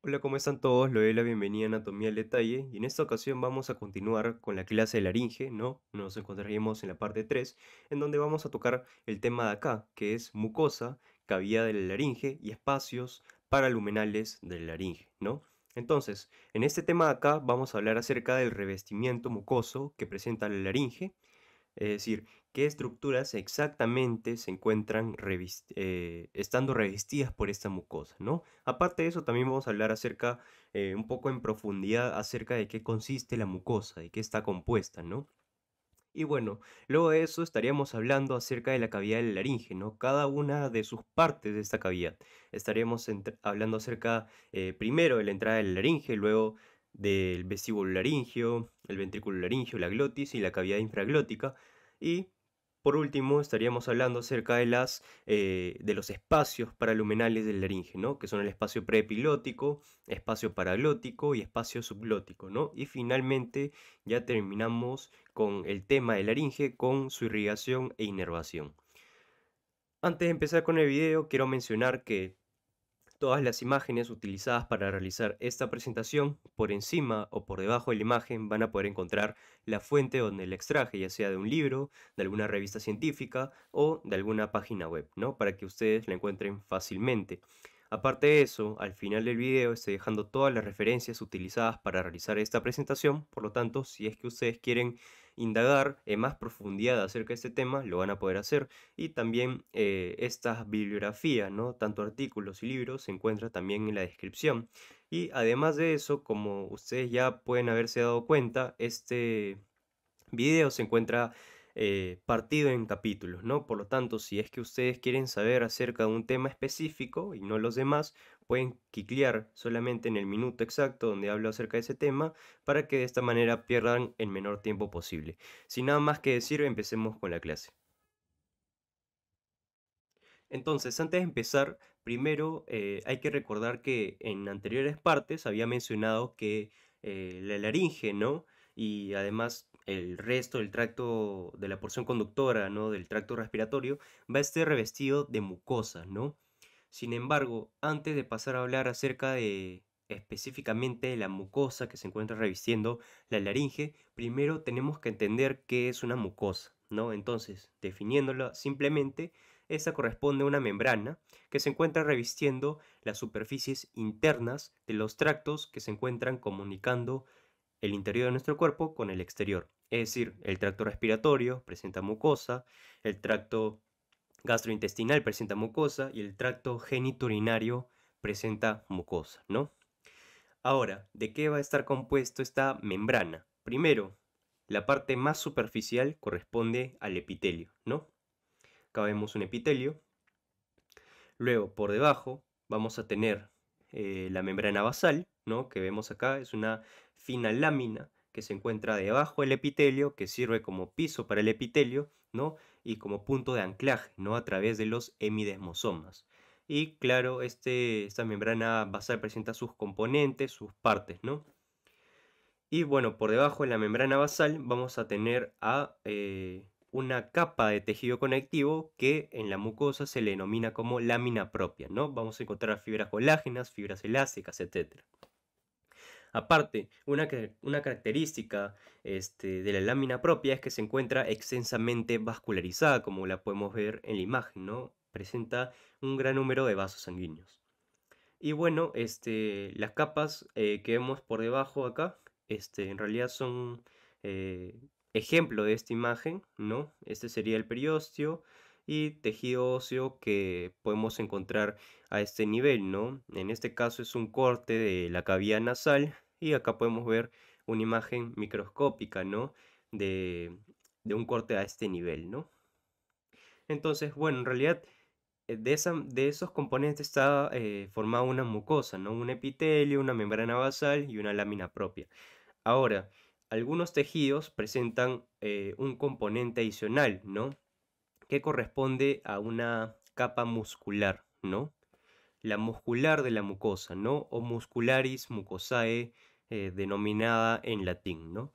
Hola, ¿cómo están todos? Le doy la bienvenida a Anatomía al Detalle y en esta ocasión vamos a continuar con la clase de laringe, ¿no? Nos encontraríamos en la parte 3, en donde vamos a tocar el tema de acá, que es mucosa, cavidad de la laringe y espacios paraluminales de la laringe, ¿no? Entonces, en este tema de acá vamos a hablar acerca del revestimiento mucoso que presenta la laringe, es decir, qué estructuras exactamente se encuentran estando revestidas por esta mucosa, ¿no? Aparte de eso, también vamos a hablar acerca, un poco en profundidad, acerca de qué consiste la mucosa, de qué está compuesta, ¿no? Y bueno, luego de eso estaríamos hablando acerca de la cavidad del laringe, ¿no? Cada una de sus partes de esta cavidad. Estaríamos hablando acerca, primero de la entrada del laringe, luego del vestíbulo laringio, el ventrículo laringio, la glotis y la cavidad infraglótica. Y por último estaríamos hablando acerca de los espacios paraluminales del laringe, ¿no? Que son el espacio preepiglótico, espacio paraglótico y espacio subglótico, ¿no? Y finalmente ya terminamos con el tema de laringe, con su irrigación e inervación. Antes de empezar con el video, quiero mencionar que todas las imágenes utilizadas para realizar esta presentación, por encima o por debajo de la imagen van a poder encontrar la fuente donde la extraje, ya sea de un libro, de alguna revista científica o de alguna página web, ¿no? Para que ustedes la encuentren fácilmente. Aparte de eso, al final del video estoy dejando todas las referencias utilizadas para realizar esta presentación, por lo tanto, si es que ustedes quieren indagar en más profundidad acerca de este tema, lo van a poder hacer. Y también esta bibliografía, ¿no? Tanto artículos y libros se encuentra también en la descripción. Y además de eso, como ustedes ya pueden haberse dado cuenta, este video se encuentra partido en capítulos, ¿no? Por lo tanto, si es que ustedes quieren saber acerca de un tema específico y no los demás, pueden cliquear solamente en el minuto exacto donde hablo acerca de ese tema para que de esta manera pierdan el menor tiempo posible. Sin nada más que decir, empecemos con la clase. Entonces, antes de empezar, primero hay que recordar que en anteriores partes había mencionado que la laringe, ¿no? Y además el resto del tracto, de la porción conductora, ¿no? Del tracto respiratorio, va a estar revestido de mucosa, ¿no? Sin embargo, antes de pasar a hablar acerca de específicamente de la mucosa que se encuentra revistiendo la laringe, primero tenemos que entender qué es una mucosa, ¿no? Entonces, definiéndola simplemente, esta corresponde a una membrana que se encuentra revistiendo las superficies internas de los tractos que se encuentran comunicando el interior de nuestro cuerpo con el exterior. Es decir, el tracto respiratorio presenta mucosa, el tracto gastrointestinal presenta mucosa y el tracto genitourinario presenta mucosa, ¿no? Ahora, ¿de qué va a estar compuesto esta membrana? Primero, la parte más superficial corresponde al epitelio, ¿no? Acá vemos un epitelio. Luego, por debajo, vamos a tener la membrana basal, ¿no? Que vemos acá, es una fina lámina que se encuentra debajo del epitelio, que sirve como piso para el epitelio, ¿no? Y como punto de anclaje, ¿no? A través de los hemidesmosomas. Y claro, esta membrana basal presenta sus componentes, sus partes, ¿no? Y bueno, por debajo de la membrana basal vamos a tener una capa de tejido conectivo que en la mucosa se le denomina como lámina propia, ¿no? Vamos a encontrar fibras colágenas, fibras elásticas, etcétera. Aparte, una característica de la lámina propia es que se encuentra extensamente vascularizada, como la podemos ver en la imagen, ¿no? Presenta un gran número de vasos sanguíneos. Y bueno, las capas que vemos por debajo acá, en realidad son eh, ejemplo de esta imagen, ¿no? Este sería el periósteo y tejido óseo que podemos encontrar a este nivel, ¿no? En este caso es un corte de la cavidad nasal y acá podemos ver una imagen microscópica, ¿no? De, de un corte a este nivel, ¿no? Entonces, bueno, en realidad de esos componentes está formada una mucosa, ¿no? Un epitelio, una membrana basal y una lámina propia. Ahora, algunos tejidos presentan un componente adicional, ¿no? Que corresponde a una capa muscular, ¿no? La muscular de la mucosa, ¿no? O muscularis mucosae, denominada en latín, ¿no?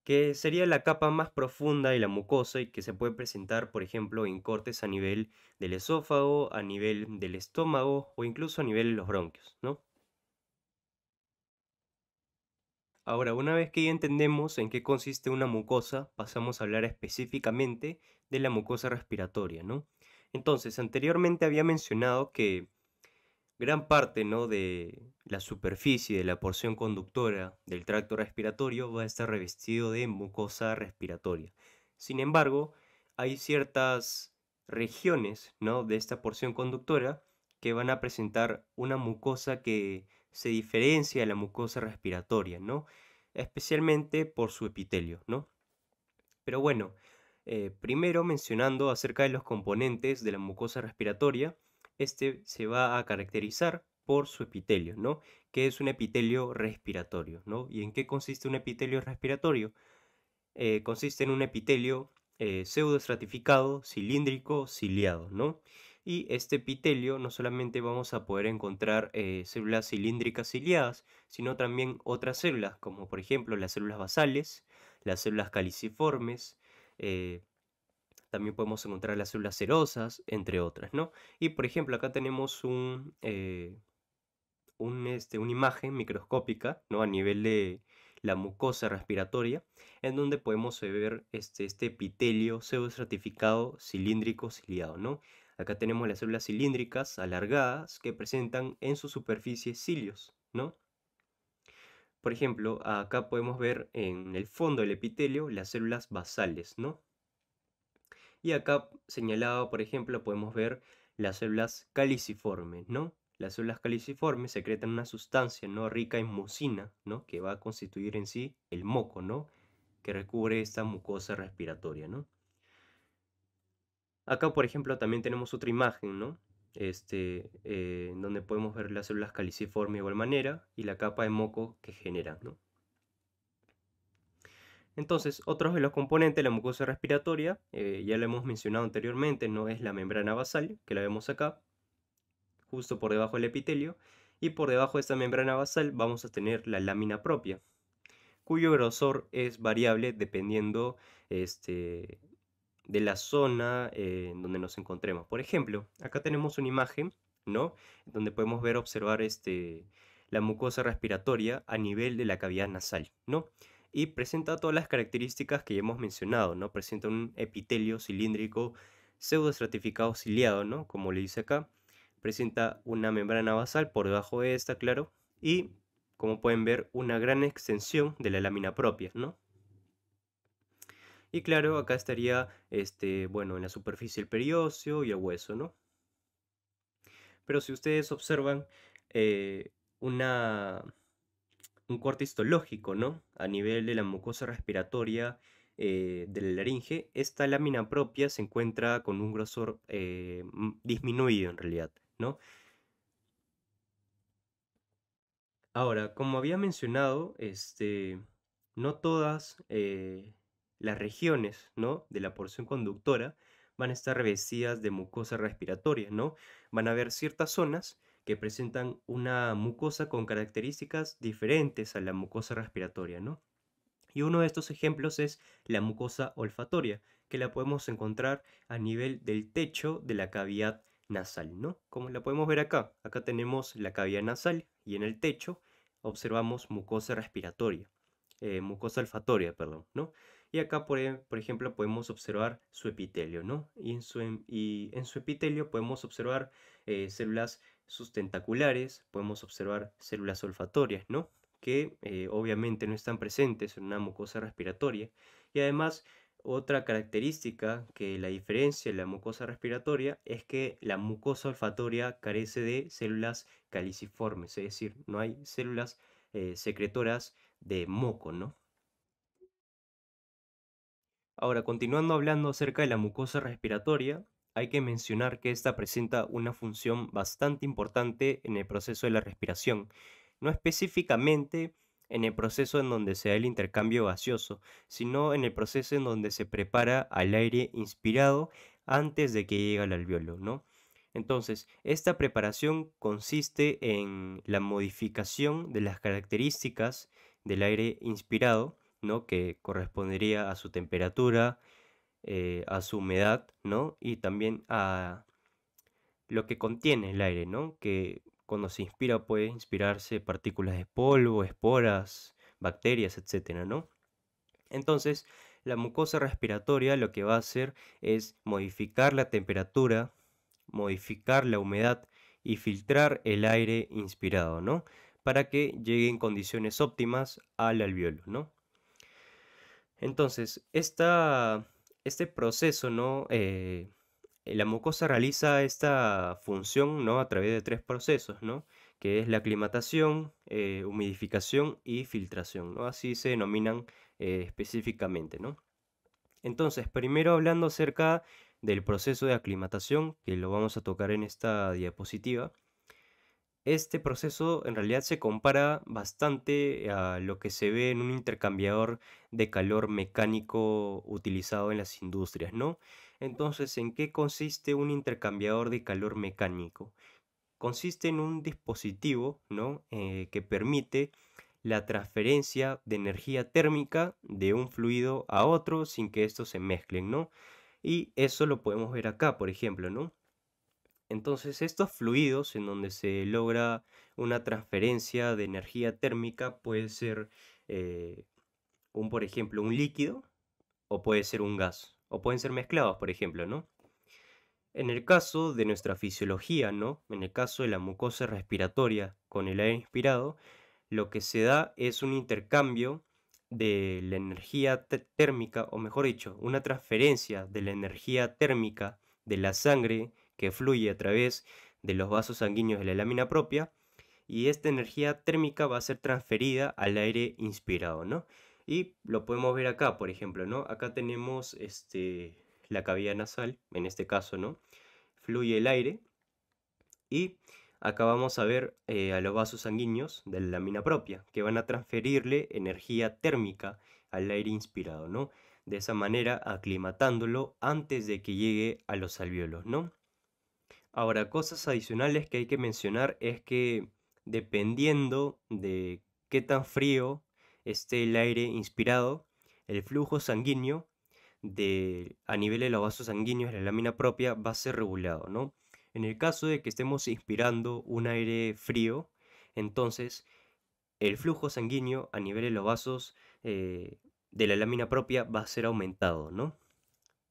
Que sería la capa más profunda de la mucosa y que se puede presentar, por ejemplo, en cortes a nivel del esófago, a nivel del estómago o incluso a nivel de los bronquios, ¿no? Ahora, una vez que ya entendemos en qué consiste una mucosa, pasamos a hablar específicamente de la mucosa respiratoria, ¿no? Entonces, anteriormente había mencionado que gran parte, ¿no?, de la superficie de la porción conductora del tracto respiratorio va a estar revestido de mucosa respiratoria. Sin embargo, hay ciertas regiones, ¿no?, de esta porción conductora que van a presentar una mucosa que se diferencia de la mucosa respiratoria, ¿no? Especialmente por su epitelio, ¿no? Pero bueno, primero mencionando acerca de los componentes de la mucosa respiratoria, este se va a caracterizar por su epitelio, ¿no? Que es un epitelio respiratorio, ¿no? ¿Y en qué consiste un epitelio respiratorio? Consiste en un epitelio pseudoestratificado, cilíndrico, ciliado, ¿no? Y este epitelio no solamente vamos a poder encontrar células cilíndricas ciliadas, sino también otras células, como por ejemplo las células basales, las células caliciformes, eh, también podemos encontrar las células serosas, entre otras, ¿no? Y por ejemplo, acá tenemos una imagen microscópica, ¿no? A nivel de la mucosa respiratoria, en donde podemos ver este epitelio pseudoestratificado cilíndrico ciliado, ¿no? Acá tenemos las células cilíndricas alargadas que presentan en su superficie cilios, ¿no? Por ejemplo, acá podemos ver en el fondo del epitelio las células basales, ¿no? Y acá señalado, por ejemplo, podemos ver las células caliciformes, ¿no? Las células caliciformes secretan una sustancia, ¿no?, rica en mucina, ¿no?, que va a constituir en sí el moco, ¿no?, que recubre esta mucosa respiratoria, ¿no? Acá, por ejemplo, también tenemos otra imagen, ¿no? En donde podemos ver las células caliciformes de igual manera y la capa de moco que generan, ¿no? Entonces, otros de los componentes de la mucosa respiratoria, ya lo hemos mencionado anteriormente, no es la membrana basal, que la vemos acá, justo por debajo del epitelio, y por debajo de esta membrana basal vamos a tener la lámina propia, cuyo grosor es variable dependiendo este, de la zona en donde nos encontremos. Por ejemplo, acá tenemos una imagen, ¿no?, donde podemos observar la mucosa respiratoria a nivel de la cavidad nasal, ¿no? Y presenta todas las características que ya hemos mencionado, ¿no? Presenta un epitelio cilíndrico pseudoestratificado ciliado, ¿no?, como le dice acá. Presenta una membrana basal por debajo de esta, claro, y como pueden ver, una gran extensión de la lámina propia, ¿no? Y claro, acá estaría, bueno, en la superficie el periósteo y el hueso, ¿no? Pero si ustedes observan eh, una, un corte histológico, ¿no?, a nivel de la mucosa respiratoria de la laringe, esta lámina propia se encuentra con un grosor disminuido en realidad, ¿no? Ahora, como había mencionado, no todas las regiones, ¿no?, de la porción conductora van a estar revestidas de mucosa respiratoria, ¿no? Van a haber ciertas zonas que presentan una mucosa con características diferentes a la mucosa respiratoria, ¿no? Y uno de estos ejemplos es la mucosa olfatoria, que la podemos encontrar a nivel del techo de la cavidad nasal, ¿no? Como la podemos ver acá. Acá tenemos la cavidad nasal y en el techo observamos mucosa respiratoria, mucosa olfatoria, perdón, ¿no? Y acá, por ejemplo, podemos observar su epitelio, ¿no? Y en su epitelio podemos observar células sustentaculares, podemos observar células olfatorias, ¿no?, que obviamente no están presentes en una mucosa respiratoria. Y además, otra característica que la diferencia de la mucosa respiratoria es que la mucosa olfatoria carece de células caliciformes, es decir, no hay células secretoras de moco, ¿no? Ahora, continuando hablando acerca de la mucosa respiratoria, hay que mencionar que esta presenta una función bastante importante en el proceso de la respiración, no específicamente en el proceso en donde se da el intercambio gaseoso, sino en el proceso en donde se prepara al aire inspirado antes de que llegue al alveolo, ¿no? Entonces, esta preparación consiste en la modificación de las características del aire inspirado, ¿no?, que correspondería a su temperatura, a su humedad, ¿no?, y también a lo que contiene el aire, ¿no?, que cuando se inspira puede inspirarse partículas de polvo, esporas bacterias, etcétera, ¿no? Entonces, la mucosa respiratoria lo que va a hacer es modificar la temperatura, modificar la humedad y filtrar el aire inspirado, ¿no? Para que llegue en condiciones óptimas al alvéolo, ¿no? Entonces, este proceso, ¿no? La mucosa realiza esta función, ¿no? A través de tres procesos, ¿no? Que es la aclimatación, humidificación y filtración, ¿no? Así se denominan específicamente, ¿no? Entonces, primero hablando acerca del proceso de aclimatación, que lo vamos a tocar en esta diapositiva. Este proceso en realidad se compara bastante a lo que se ve en un intercambiador de calor mecánico utilizado en las industrias, ¿no? Entonces, ¿en qué consiste un intercambiador de calor mecánico? Consiste en un dispositivo, ¿no? Que permite la transferencia de energía térmica de un fluido a otro sin que estos se mezclen, ¿no? Y eso lo podemos ver acá, por ejemplo, ¿no? Entonces, estos fluidos en donde se logra una transferencia de energía térmica puede ser, eh, por ejemplo, un líquido o puede ser un gas, o pueden ser mezclados, por ejemplo, ¿no? En el caso de nuestra fisiología, ¿no? En el caso de la mucosa respiratoria con el aire inspirado, lo que se da es un intercambio de la energía térmica, o mejor dicho, una transferencia de la energía térmica de la sangre que fluye a través de los vasos sanguíneos de la lámina propia, y esta energía térmica va a ser transferida al aire inspirado, ¿no? Y lo podemos ver acá, por ejemplo, ¿no? Acá tenemos la cavidad nasal, en este caso, ¿no? Fluye el aire y acá vamos a ver a los vasos sanguíneos de la lámina propia, que van a transferirle energía térmica al aire inspirado, ¿no? De esa manera aclimatándolo antes de que llegue a los alvéolos, ¿no? Ahora, cosas adicionales que hay que mencionar es que dependiendo de qué tan frío esté el aire inspirado, el flujo sanguíneo a nivel de los vasos sanguíneos de la lámina propia va a ser regulado, ¿no? En el caso de que estemos inspirando un aire frío, entonces el flujo sanguíneo a nivel de los vasos de la lámina propia va a ser aumentado, ¿no?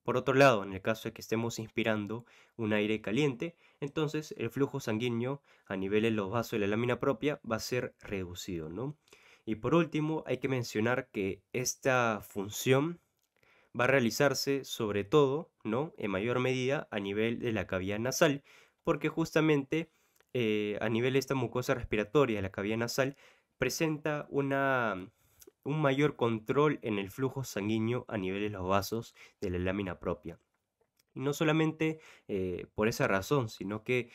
Por otro lado, en el caso de que estemos inspirando un aire caliente, entonces el flujo sanguíneo a nivel de los vasos de la lámina propia va a ser reducido, ¿no? Y por último, hay que mencionar que esta función va a realizarse sobre todo, ¿no? En mayor medida a nivel de la cavidad nasal, porque justamente a nivel de esta mucosa respiratoria, la cavidad nasal, presenta un mayor control en el flujo sanguíneo a nivel de los vasos de la lámina propia. Y no solamente por esa razón, sino que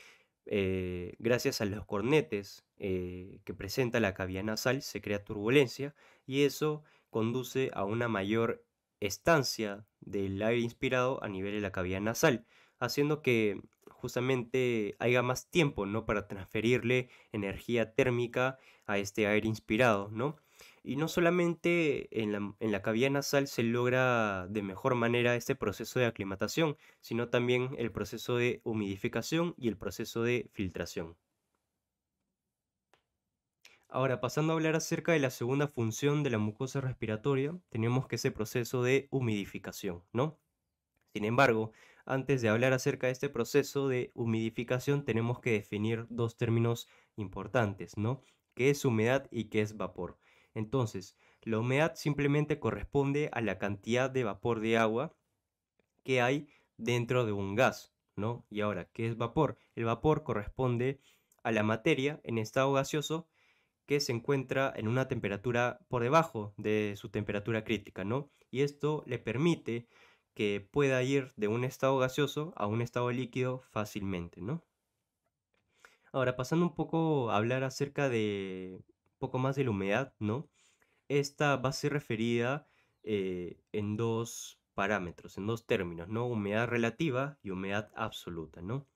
gracias a los cornetes que presenta la cavidad nasal se crea turbulencia y eso conduce a una mayor estancia del aire inspirado a nivel de la cavidad nasal, haciendo que justamente haya más tiempo, ¿no? Para transferirle energía térmica a este aire inspirado, ¿no? Y no solamente en la cavidad nasal se logra de mejor manera este proceso de aclimatación, sino también el proceso de humidificación y el proceso de filtración. Ahora, pasando a hablar acerca de la segunda función de la mucosa respiratoria, tenemos que ese proceso de humidificación, ¿no? Sin embargo, antes de hablar acerca de este proceso de humidificación, tenemos que definir dos términos importantes, ¿no? ¿Qué es humedad y qué es vapor? Entonces, la humedad simplemente corresponde a la cantidad de vapor de agua que hay dentro de un gas, ¿no? Y ahora, ¿qué es vapor? El vapor corresponde a la materia en estado gaseoso que se encuentra en una temperatura por debajo de su temperatura crítica, ¿no? Y esto le permite que pueda ir de un estado gaseoso a un estado líquido fácilmente, ¿no? Ahora, pasando un poco a hablar acerca de un poco más de la humedad, ¿no? Esta va a ser referida en dos parámetros, en dos términos, ¿no? Humedad relativa y humedad absoluta, ¿no?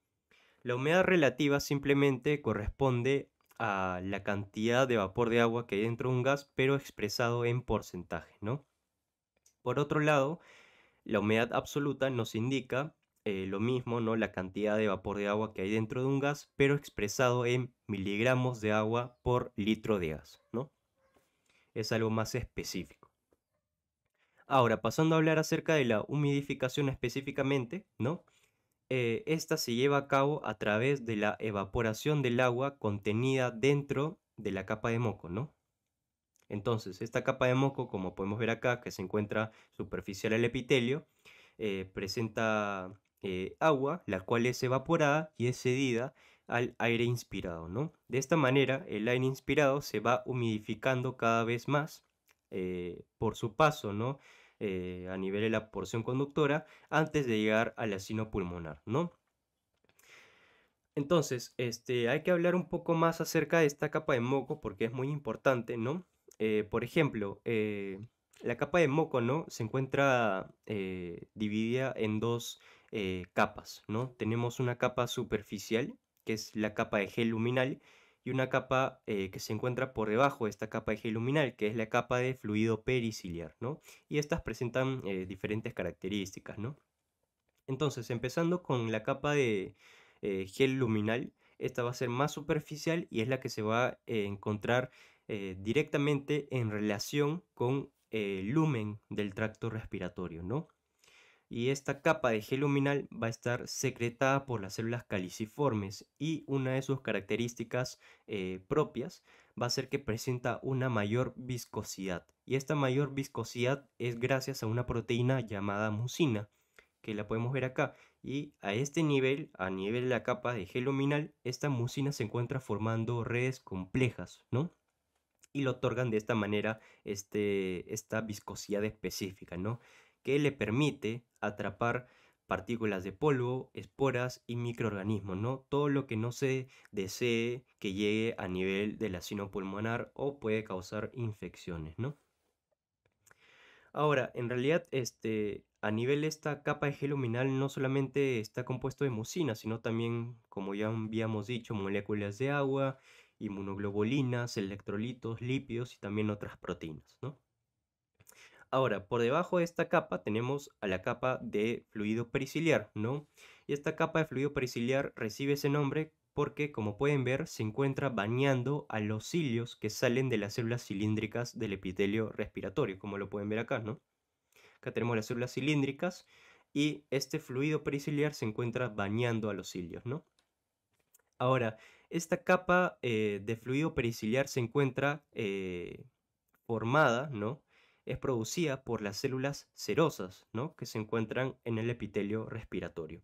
La humedad relativa simplemente corresponde a la cantidad de vapor de agua que hay dentro de un gas, pero expresado en porcentaje, ¿no? Por otro lado, la humedad absoluta nos indica lo mismo, ¿no? La cantidad de vapor de agua que hay dentro de un gas, pero expresado en miligramos de agua por litro de gas, ¿no? es algo más específico. Ahora, pasando a hablar acerca de la humidificación específicamente, ¿no? Esta se lleva a cabo a través de la evaporación del agua contenida dentro de la capa de moco, ¿no? Entonces, esta capa de moco, como podemos ver acá, que se encuentra superficial al epitelio, presenta agua, la cual es evaporada y es cedida al aire inspirado, ¿no? De esta manera, el aire inspirado se va humidificando cada vez más por su paso, ¿no? A nivel de la porción conductora, antes de llegar al acino pulmonar, ¿no? Entonces, hay que hablar un poco más acerca de esta capa de moco porque es muy importante, ¿no? Por ejemplo, la capa de moco, ¿no? Se encuentra dividida en dos capas, ¿no? Tenemos una capa superficial, que es la capa de gel luminal, y una capa que se encuentra por debajo de esta capa de gel luminal, que es la capa de fluido periciliar, ¿no? Y estas presentan diferentes características, ¿no? Entonces, empezando con la capa de gel luminal, esta va a ser más superficial y es la que se va a encontrar directamente en relación con el lumen del tracto respiratorio, ¿no? Y esta capa de gel luminal va a estar secretada por las células caliciformes y una de sus características propias va a ser que presenta una mayor viscosidad. Y esta mayor viscosidad es gracias a una proteína llamada mucina, que la podemos ver acá. Y a este nivel, a nivel de la capa de gel luminal, esta mucina se encuentra formando redes complejas, ¿no? Y lo otorgan de esta manera esta viscosidad específica, ¿no? Que le permite atrapar partículas de polvo, esporas y microorganismos, ¿no? Todo lo que no se desee que llegue a nivel del acino pulmonar o puede causar infecciones, ¿no? Ahora, en realidad, a nivel de esta capa de gel luminal no solamente está compuesto de mucina, sino también, como ya habíamos dicho, moléculas de agua, inmunoglobulinas, electrolitos, lípidos y también otras proteínas, ¿no? Ahora, por debajo de esta capa tenemos a la capa de fluido periciliar, ¿no? Y esta capa de fluido periciliar recibe ese nombre porque, como pueden ver, se encuentra bañando a los cilios que salen de las células cilíndricas del epitelio respiratorio, como lo pueden ver acá, ¿no? Acá tenemos las células cilíndricas y este fluido periciliar se encuentra bañando a los cilios, ¿no? Ahora, esta capa de fluido periciliar se encuentra formada, ¿no? Es producida por las células cerosas, ¿no? Que se encuentran en el epitelio respiratorio.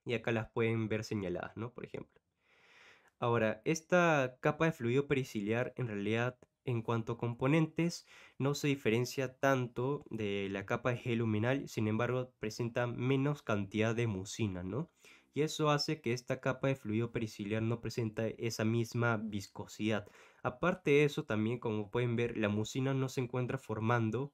Y acá las pueden ver señaladas, ¿no? Por ejemplo. Ahora, esta capa de fluido periciliar en realidad en cuanto a componentes no se diferencia tanto de la capa de gel luminal, sin embargo presenta menos cantidad de mucina, ¿no? Y eso hace que esta capa de fluido periciliar no presenta esa misma viscosidad. Aparte de eso, también como pueden ver, la mucina no se encuentra formando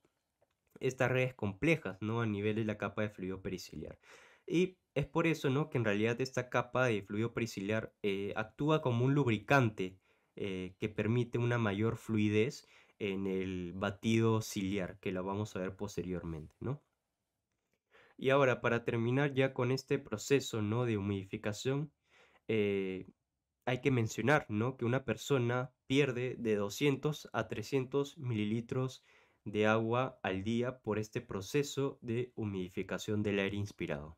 estas redes complejas, ¿no? A nivel de la capa de fluido periciliar. Y es por eso, ¿no? Que en realidad esta capa de fluido periciliar actúa como un lubricante que permite una mayor fluidez en el batido ciliar, que lo vamos a ver posteriormente, ¿no? Y ahora, para terminar ya con este proceso, ¿no? De humidificación, eh, hay que mencionar, ¿no? Que una persona pierde de 200 a 300 mililitros de agua al día por este proceso de humidificación del aire inspirado.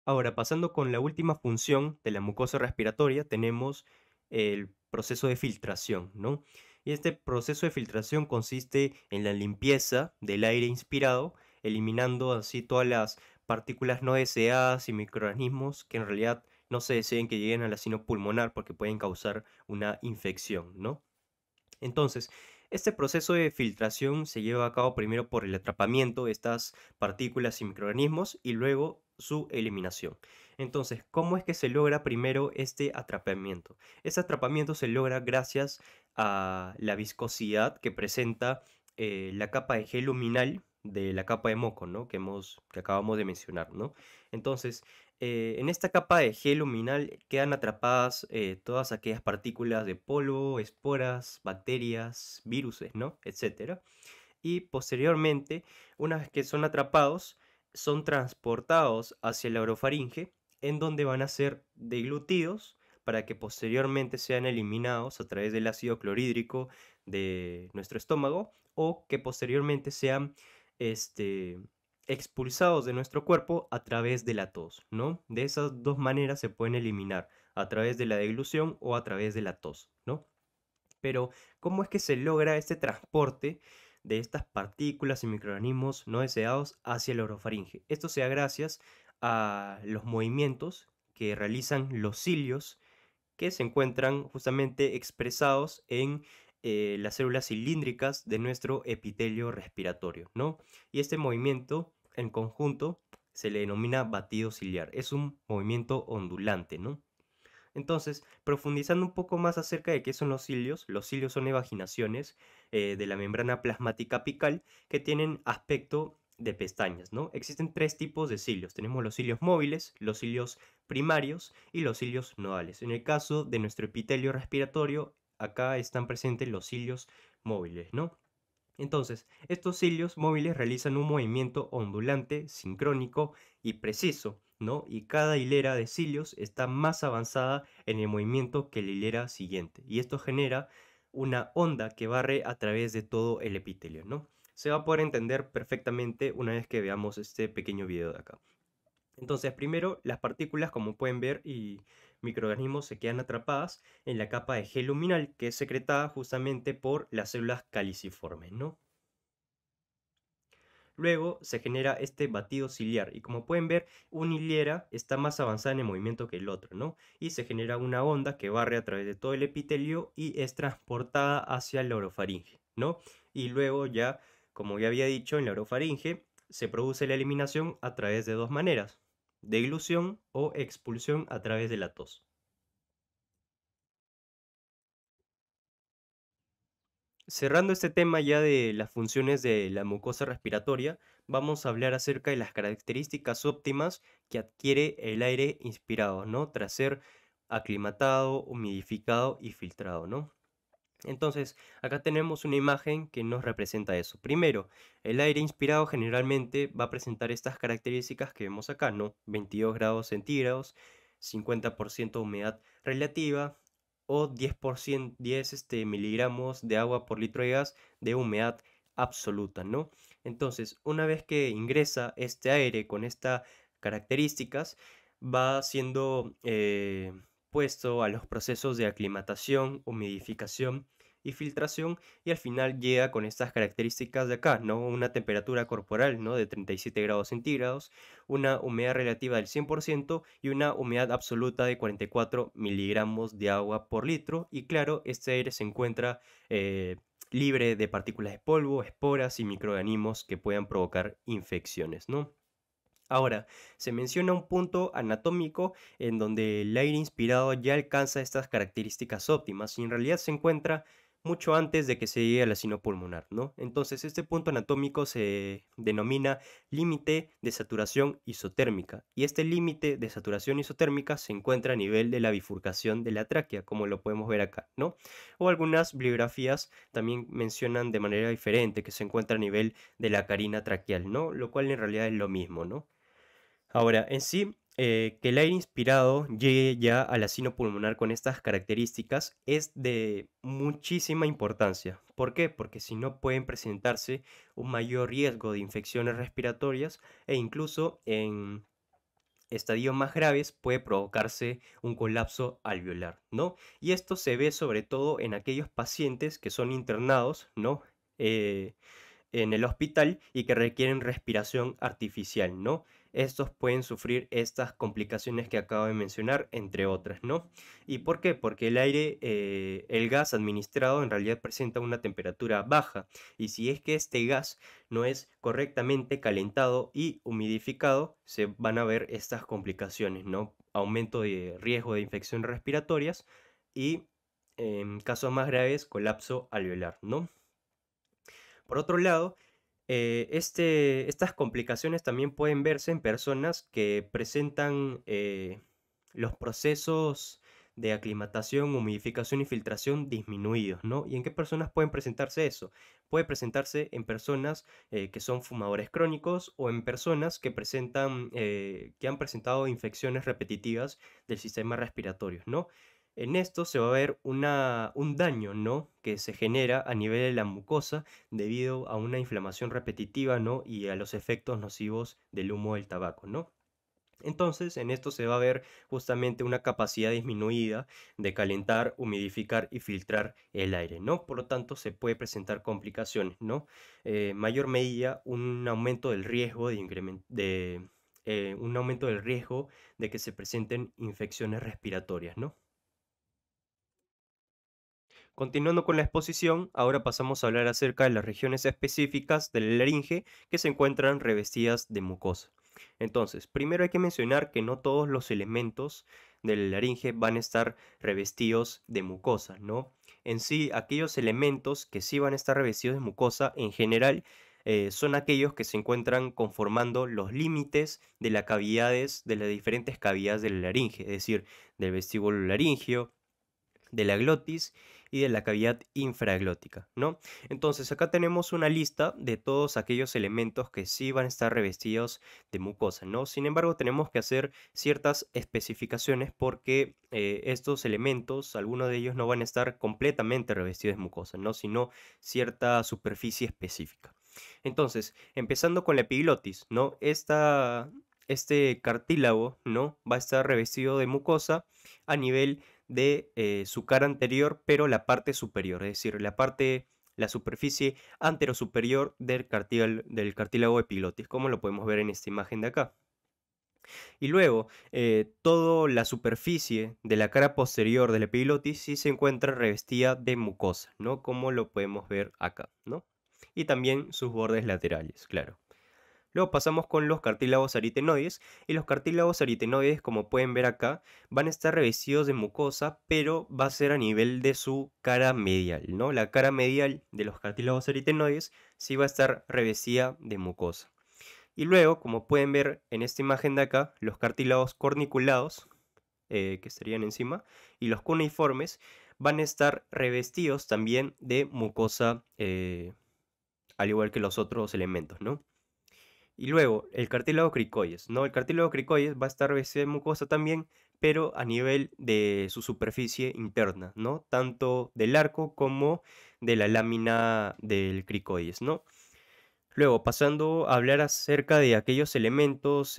Ahora, pasando con la última función de la mucosa respiratoria, tenemos el proceso de filtración, ¿no? Y este proceso de filtración consiste en la limpieza del aire inspirado, eliminando así todas las partículas no deseadas y microorganismos que en realidad no se deseen que lleguen al acino pulmonar porque pueden causar una infección, ¿no? Entonces, este proceso de filtración se lleva a cabo primero por el atrapamiento de estas partículas y microorganismos y luego su eliminación. Entonces, ¿cómo es que se logra primero este atrapamiento? Este atrapamiento se logra gracias a la viscosidad que presenta la capa de gel luminal de la capa de moco, ¿no? Que acabamos de mencionar, ¿no? Entonces, en esta capa de gel luminal quedan atrapadas todas aquellas partículas de polvo, esporas, bacterias, viruses, ¿no? Etcétera. Y posteriormente, una vez que son atrapados, son transportados hacia la orofaringe, en donde van a ser deglutidos para que posteriormente sean eliminados a través del ácido clorhídrico de nuestro estómago o que posteriormente sean este, expulsados de nuestro cuerpo a través de la tos, ¿no? De esas dos maneras se pueden eliminar, a través de la deglución o a través de la tos, ¿no? Pero, ¿cómo es que se logra este transporte de estas partículas y microorganismos no deseados hacia la orofaringe? Esto se da gracias a los movimientos que realizan los cilios que se encuentran justamente expresados en las células cilíndricas de nuestro epitelio respiratorio, ¿no? Y este movimiento en conjunto se le denomina batido ciliar. Es un movimiento ondulante, ¿no? Entonces, profundizando un poco más acerca de qué son los cilios son evaginaciones de la membrana plasmática apical que tienen aspecto de pestañas, ¿no? Existen tres tipos de cilios. Tenemos los cilios móviles, los cilios primarios y los cilios nodales. En el caso de nuestro epitelio respiratorio, acá están presentes los cilios móviles, ¿no? Entonces, estos cilios móviles realizan un movimiento ondulante, sincrónico y preciso, ¿no? Y cada hilera de cilios está más avanzada en el movimiento que la hilera siguiente. Y esto genera una onda que barre a través de todo el epitelio, ¿no? Se va a poder entender perfectamente una vez que veamos este pequeño video de acá. Entonces, primero, las partículas, como pueden ver, y microorganismos se quedan atrapadas en la capa de gel luminal, que es secretada justamente por las células caliciformes, ¿no? Luego se genera este batido ciliar y como pueden ver, una hilera está más avanzada en el movimiento que el otro, ¿no? Y se genera una onda que barre a través de todo el epitelio y es transportada hacia la orofaringe, ¿no? Y luego ya, como ya había dicho, en la orofaringe se produce la eliminación a través de dos maneras, deglución o expulsión a través de la tos. Cerrando este tema ya de las funciones de la mucosa respiratoria, vamos a hablar acerca de las características óptimas que adquiere el aire inspirado, ¿no? Tras ser aclimatado, humidificado y filtrado, ¿no? Entonces, acá tenemos una imagen que nos representa eso. Primero, el aire inspirado generalmente va a presentar estas características que vemos acá, ¿no? 22 grados centígrados, 50% humedad relativa o 10%, 10 miligramos de agua por litro de gas de humedad absoluta, ¿no? Entonces, una vez que ingresa este aire con estas características, va siendo puesto a los procesos de aclimatación, humidificación y filtración y al final llega con estas características de acá, ¿no? Una temperatura corporal, ¿no? De 37 grados centígrados, una humedad relativa del 100% y una humedad absoluta de 44 miligramos de agua por litro y claro, este aire se encuentra libre de partículas de polvo, esporas y microorganismos que puedan provocar infecciones, ¿no? Ahora, se menciona un punto anatómico en donde el aire inspirado ya alcanza estas características óptimas y en realidad se encuentra mucho antes de que se llegue al asino pulmonar, ¿no? Entonces, este punto anatómico se denomina límite de saturación isotérmica y este límite de saturación isotérmica se encuentra a nivel de la bifurcación de la tráquea, como lo podemos ver acá, ¿no? O algunas bibliografías también mencionan de manera diferente que se encuentra a nivel de la carina traqueal, ¿no? Lo cual en realidad es lo mismo, ¿no? Ahora, en sí, que el aire inspirado llegue ya al asino pulmonar con estas características es de muchísima importancia. ¿Por qué? Porque si no pueden presentarse un mayor riesgo de infecciones respiratorias e incluso en estadios más graves puede provocarse un colapso alveolar, ¿no? Y esto se ve sobre todo en aquellos pacientes que son internados, ¿no? Eh, en el hospital y que requieren respiración artificial, ¿no? Estos pueden sufrir estas complicaciones que acabo de mencionar, entre otras, ¿no? ¿Y por qué? Porque el aire, el gas administrado en realidad presenta una temperatura baja y si es que este gas no es correctamente calentado y humidificado, se van a ver estas complicaciones, ¿no? Aumento de riesgo de infecciones respiratorias y en casos más graves, colapso alveolar, ¿no? Por otro lado, estas complicaciones también pueden verse en personas que presentan los procesos de aclimatación, humidificación y filtración disminuidos, ¿no? ¿Y en qué personas pueden presentarse eso? Puede presentarse en personas que son fumadores crónicos o en personas que que han presentado infecciones repetitivas del sistema respiratorio, ¿no? En esto se va a ver un daño, ¿no? Que se genera a nivel de la mucosa debido a una inflamación repetitiva, ¿no? Y a los efectos nocivos del humo del tabaco, ¿no? Entonces, en esto se va a ver justamente una capacidad disminuida de calentar, humidificar y filtrar el aire, ¿no? Por lo tanto, se puede presentar complicaciones, ¿no? Mayor medida, un aumento del riesgo un aumento del riesgo de que se presenten infecciones respiratorias, ¿no? Continuando con la exposición, ahora pasamos a hablar acerca de las regiones específicas de la laringe que se encuentran revestidas de mucosa. Entonces, primero hay que mencionar que no todos los elementos de la laringe van a estar revestidos de mucosa, ¿no? En sí, aquellos elementos que sí van a estar revestidos de mucosa, en general, son aquellos que se encuentran conformando los límites de las cavidades, de las diferentes cavidades de la laringe, es decir, del vestíbulo laringio, de la glotis y de la cavidad infraglótica, ¿no? Entonces acá tenemos una lista de todos aquellos elementos que sí van a estar revestidos de mucosa, ¿no? Sin embargo, tenemos que hacer ciertas especificaciones porque estos elementos, algunos de ellos no van a estar completamente revestidos de mucosa, ¿no? Sino cierta superficie específica. Entonces, empezando con la epiglotis, ¿no? Este cartílago, ¿no? Va a estar revestido de mucosa a nivel de su cara anterior, pero la parte superior, es decir, la superficie anterosuperior del cartílago epiglotis, como lo podemos ver en esta imagen de acá. Y luego, toda la superficie de la cara posterior del epiglotis sí se encuentra revestida de mucosa, ¿no? Como lo podemos ver acá, ¿no? Y también sus bordes laterales, claro. Luego pasamos con los cartílagos aritenoides, y los cartílagos aritenoides, como pueden ver acá, van a estar revestidos de mucosa, pero va a ser a nivel de su cara medial, ¿no? La cara medial de los cartílagos aritenoides sí va a estar revestida de mucosa. Y luego, como pueden ver en esta imagen de acá, los cartílagos corniculados, que estarían encima, y los cuneiformes van a estar revestidos también de mucosa, al igual que los otros elementos, ¿no? Y luego, el cartílago cricoides, ¿no? El cartílago cricoides va a estar revestido de mucosa también, pero a nivel de su superficie interna, ¿no? Tanto del arco como de la lámina del cricoides, ¿no? Luego, pasando a hablar acerca de aquellos elementos,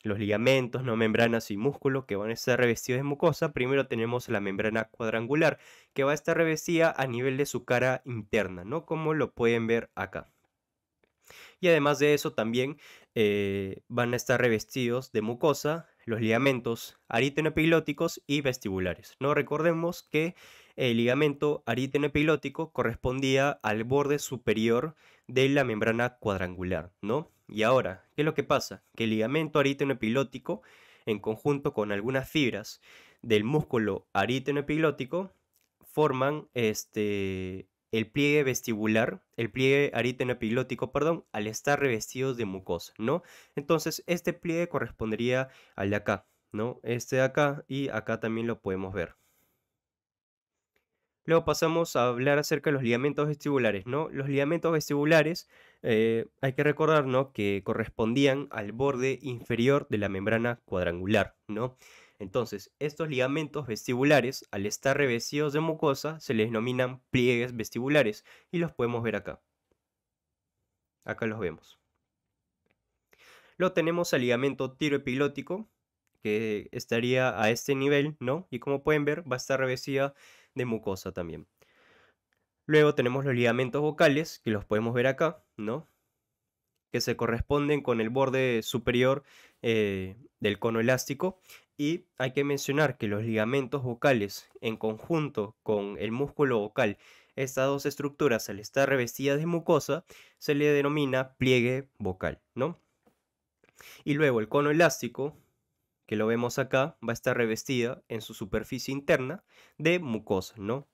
los ligamentos, no membranas y músculos que van a estar revestidos de mucosa, primero tenemos la membrana cuadrangular, que va a estar revestida a nivel de su cara interna, ¿no? Como lo pueden ver acá. Y además de eso también van a estar revestidos de mucosa los ligamentos arítono-epilóticos y vestibulares. No recordemos que el ligamento arítono-epilótico correspondía al borde superior de la membrana cuadrangular, ¿no? Y ahora, ¿qué es lo que pasa? Que el ligamento arítono-epilótico, en conjunto con algunas fibras del músculo arítono-epilótico, forman el pliegue vestibular, el pliegue arítono-epilótico, perdón, al estar revestidos de mucosa, ¿no? Entonces, este pliegue correspondería al de acá, ¿no? Este de acá, y acá también lo podemos ver. Luego pasamos a hablar acerca de los ligamentos vestibulares, ¿no? Los ligamentos vestibulares, hay que recordar, ¿no? Que correspondían al borde inferior de la membrana cuadrangular, ¿no? Entonces, estos ligamentos vestibulares, al estar revestidos de mucosa, se les denominan pliegues vestibulares y los podemos ver acá. Acá los vemos. Luego tenemos al ligamento tiroepilótico, que estaría a este nivel, ¿no? Y como pueden ver, va a estar revestida de mucosa también. Luego tenemos los ligamentos vocales, que los podemos ver acá, ¿no? Que se corresponden con el borde superior del cono elástico. Y hay que mencionar que los ligamentos vocales, en conjunto con el músculo vocal, estas dos estructuras, al estar revestidas de mucosa, se le denomina pliegue vocal, ¿no? Y luego el cono elástico, que lo vemos acá, va a estar revestida en su superficie interna de mucosa, ¿no?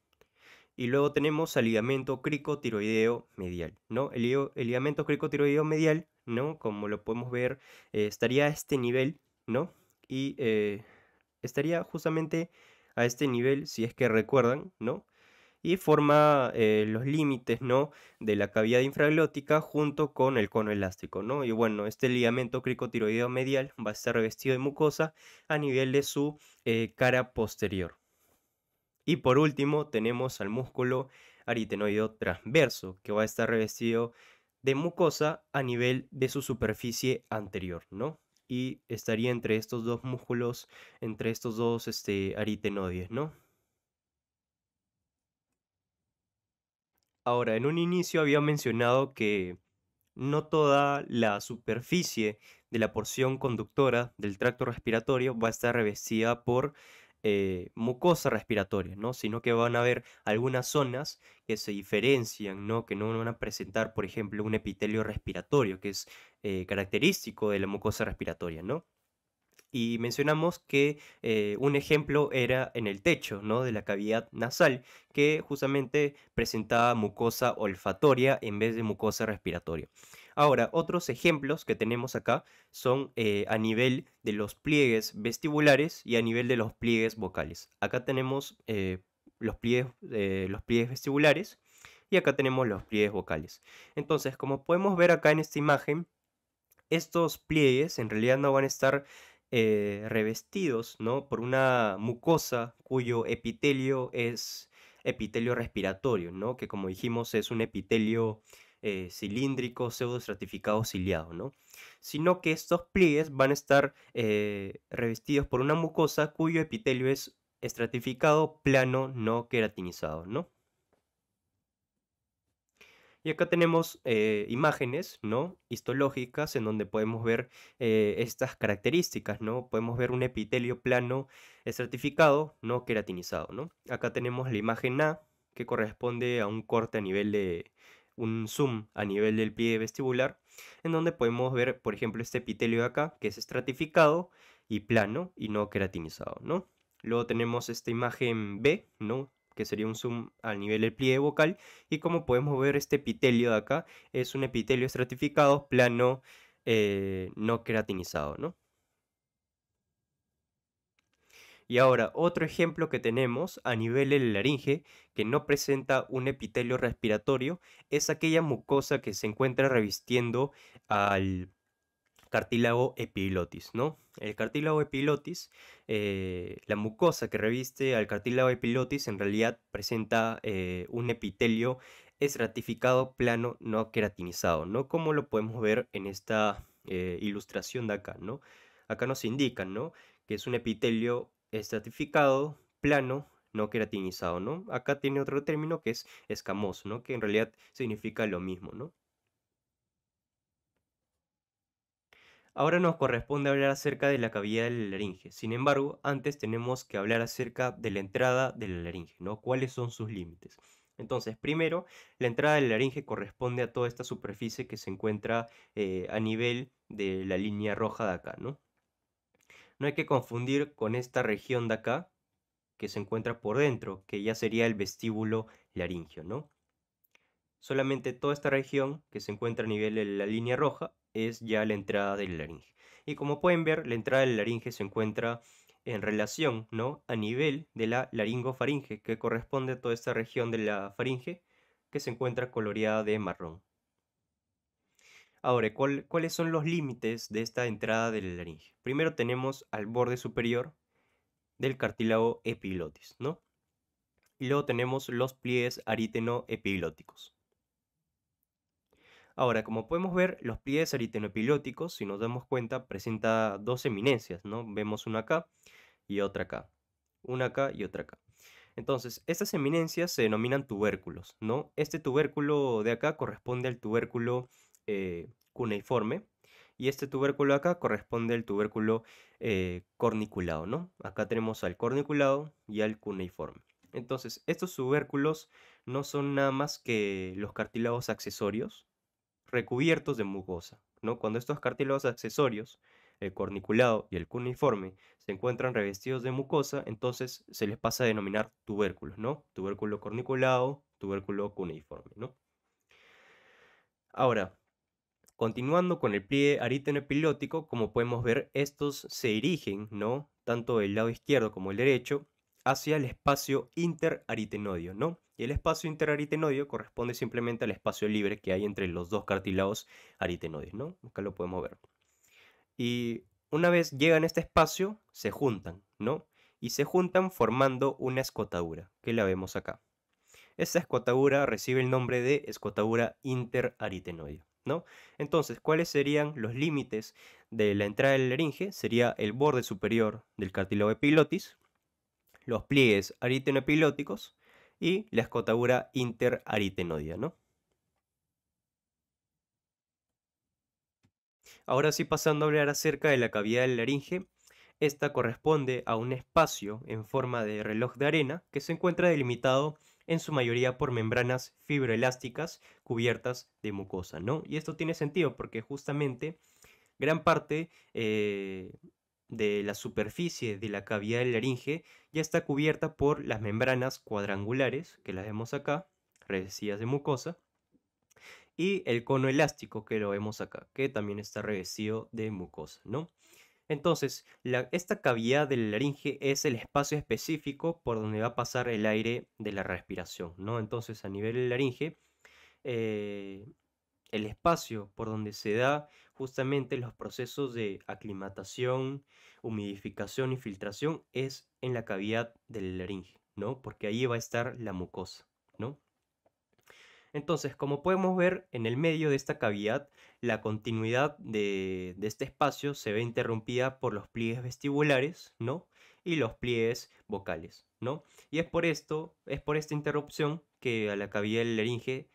Y luego tenemos al ligamento cricotiroideo medial, ¿no? El ligamento cricotiroideo medial, ¿no? Como lo podemos ver, estaría a este nivel, ¿no? Y estaría justamente a este nivel, si es que recuerdan, ¿no? Y forma los límites, ¿no? De la cavidad infraglótica junto con el cono elástico, ¿no? Y bueno, este ligamento cricotiroideo medial va a estar revestido de mucosa a nivel de su cara posterior. Y por último tenemos al músculo aritenoideo transverso, que va a estar revestido de mucosa a nivel de su superficie anterior, ¿no? Y estaría entre estos dos músculos, entre estos dos aritenoides, ¿no? Ahora, en un inicio había mencionado que no toda la superficie de la porción conductora del tracto respiratorio va a estar revestida por mucosa respiratoria, ¿no? Sino que van a haber algunas zonas que se diferencian, ¿no? Que no van a presentar, por ejemplo, un epitelio respiratorio, que es característico de la mucosa respiratoria, ¿no? Y mencionamos que un ejemplo era en el techo, ¿no? De la cavidad nasal, que justamente presentaba mucosa olfatoria en vez de mucosa respiratoria. Ahora, otros ejemplos que tenemos acá son a nivel de los pliegues vestibulares y a nivel de los pliegues vocales. Acá tenemos los pliegues vestibulares y acá tenemos los pliegues vocales. Entonces, como podemos ver acá en esta imagen, estos pliegues en realidad no van a estar revestidos, ¿no? Por una mucosa cuyo epitelio es epitelio respiratorio, ¿no? Que como dijimos es un epitelio cilíndrico pseudoestratificado ciliado, ¿no? Sino que estos pliegues van a estar revestidos por una mucosa cuyo epitelio es estratificado plano no queratinizado, ¿no? Y acá tenemos imágenes, ¿no? Histológicas en donde podemos ver estas características, ¿no? Podemos ver un epitelio plano estratificado, no queratinizado, ¿no? Acá tenemos la imagen A, que corresponde a un corte a nivel de un zoom a nivel del pie vestibular, en donde podemos ver, por ejemplo, este epitelio de acá, que es estratificado y plano y no queratinizado, ¿no? Luego tenemos esta imagen B, ¿no? Que sería un zoom a nivel del pliegue vocal, y como podemos ver este epitelio de acá es un epitelio estratificado plano no queratinizado, ¿no? Y ahora, otro ejemplo que tenemos a nivel de la laringe que no presenta un epitelio respiratorio es aquella mucosa que se encuentra revistiendo al cartílago epiglotis, ¿no? El cartílago epiglotis, la mucosa que reviste al cartílago epiglotis en realidad presenta un epitelio estratificado plano no queratinizado, ¿no? Como lo podemos ver en esta ilustración de acá, ¿no? Acá nos indican, ¿no? Que es un epitelio estratificado plano no queratinizado, ¿no? Acá tiene otro término que es escamoso, ¿no? Que en realidad significa lo mismo, ¿no? Ahora nos corresponde hablar acerca de la cavidad de la laringe. Sin embargo, antes tenemos que hablar acerca de la entrada de la laringe, ¿no? ¿Cuáles son sus límites? Entonces, primero, la entrada de la laringe corresponde a toda esta superficie que se encuentra a nivel de la línea roja de acá, ¿no? No hay que confundir con esta región de acá, que se encuentra por dentro, que ya sería el vestíbulo laringio, ¿no? Solamente toda esta región que se encuentra a nivel de la línea roja es ya la entrada del laringe. Y como pueden ver, la entrada del laringe se encuentra en relación, ¿no? A nivel de la laringofaringe, que corresponde a toda esta región de la faringe que se encuentra coloreada de marrón. Ahora, ¿cuáles son los límites de esta entrada del laringe? Primero tenemos al borde superior del cartílago epiglotis, ¿no? Y luego tenemos los pliegues ariteno-epiglóticos. Ahora, como podemos ver, los pliegues aritenoepilóticos, si nos damos cuenta, presenta dos eminencias, ¿no? Vemos una acá y otra acá. Una acá y otra acá. Entonces, estas eminencias se denominan tubérculos, ¿no? Este tubérculo de acá corresponde al tubérculo cuneiforme y este tubérculo de acá corresponde al tubérculo corniculado, ¿no? Acá tenemos al corniculado y al cuneiforme. Entonces, estos tubérculos no son nada más que los cartílagos accesorios recubiertos de mucosa, ¿no? Cuando estos cartílagos accesorios, el corniculado y el cuneiforme, se encuentran revestidos de mucosa, entonces se les pasa a denominar tubérculos, ¿no? Tubérculo corniculado, tubérculo cuneiforme, ¿no? Ahora, continuando con el pliegue aritenoepilótico, como podemos ver, estos se dirigen, ¿no? Tanto el lado izquierdo como el derecho, hacia el espacio interaritenoideo, ¿no? Y el espacio interaritenoideo corresponde simplemente al espacio libre que hay entre los dos cartílagos aritenoides, ¿no? Acá lo podemos ver. Y una vez llegan a este espacio, se juntan, ¿no? y se juntan formando una escotadura, que la vemos acá. Esta escotadura recibe el nombre de escotadura interaritenoidea, ¿no? Entonces, ¿cuáles serían los límites de la entrada de la laringe? Sería el borde superior del cartílago epiglotis, los pliegues aritenoepilóticos y la escotadura interaritenoidea, ¿no? Ahora sí, pasando a hablar acerca de la cavidad de la laringe, esta corresponde a un espacio en forma de reloj de arena que se encuentra delimitado en su mayoría por membranas fibroelásticas cubiertas de mucosa, ¿no? Y esto tiene sentido porque justamente gran parte de la superficie de la cavidad de la laringe ya está cubierta por las membranas cuadrangulares, que las vemos acá, revestidas de mucosa, y el cono elástico que lo vemos acá, que también está revestido de mucosa, ¿no? Entonces, esta cavidad de la laringe es el espacio específico por donde va a pasar el aire de la respiración, ¿no? Entonces, a nivel de laringe, eh, el espacio por donde se da justamente los procesos de aclimatación, humidificación y filtración es en la cavidad de la laringe, ¿no? Porque ahí va a estar la mucosa, ¿no? Entonces, como podemos ver, en el medio de esta cavidad, la continuidad de este espacio se ve interrumpida por los pliegues vestibulares, ¿no? Y los pliegues vocales, ¿no? Y es por esta interrupción que a la cavidad del laringe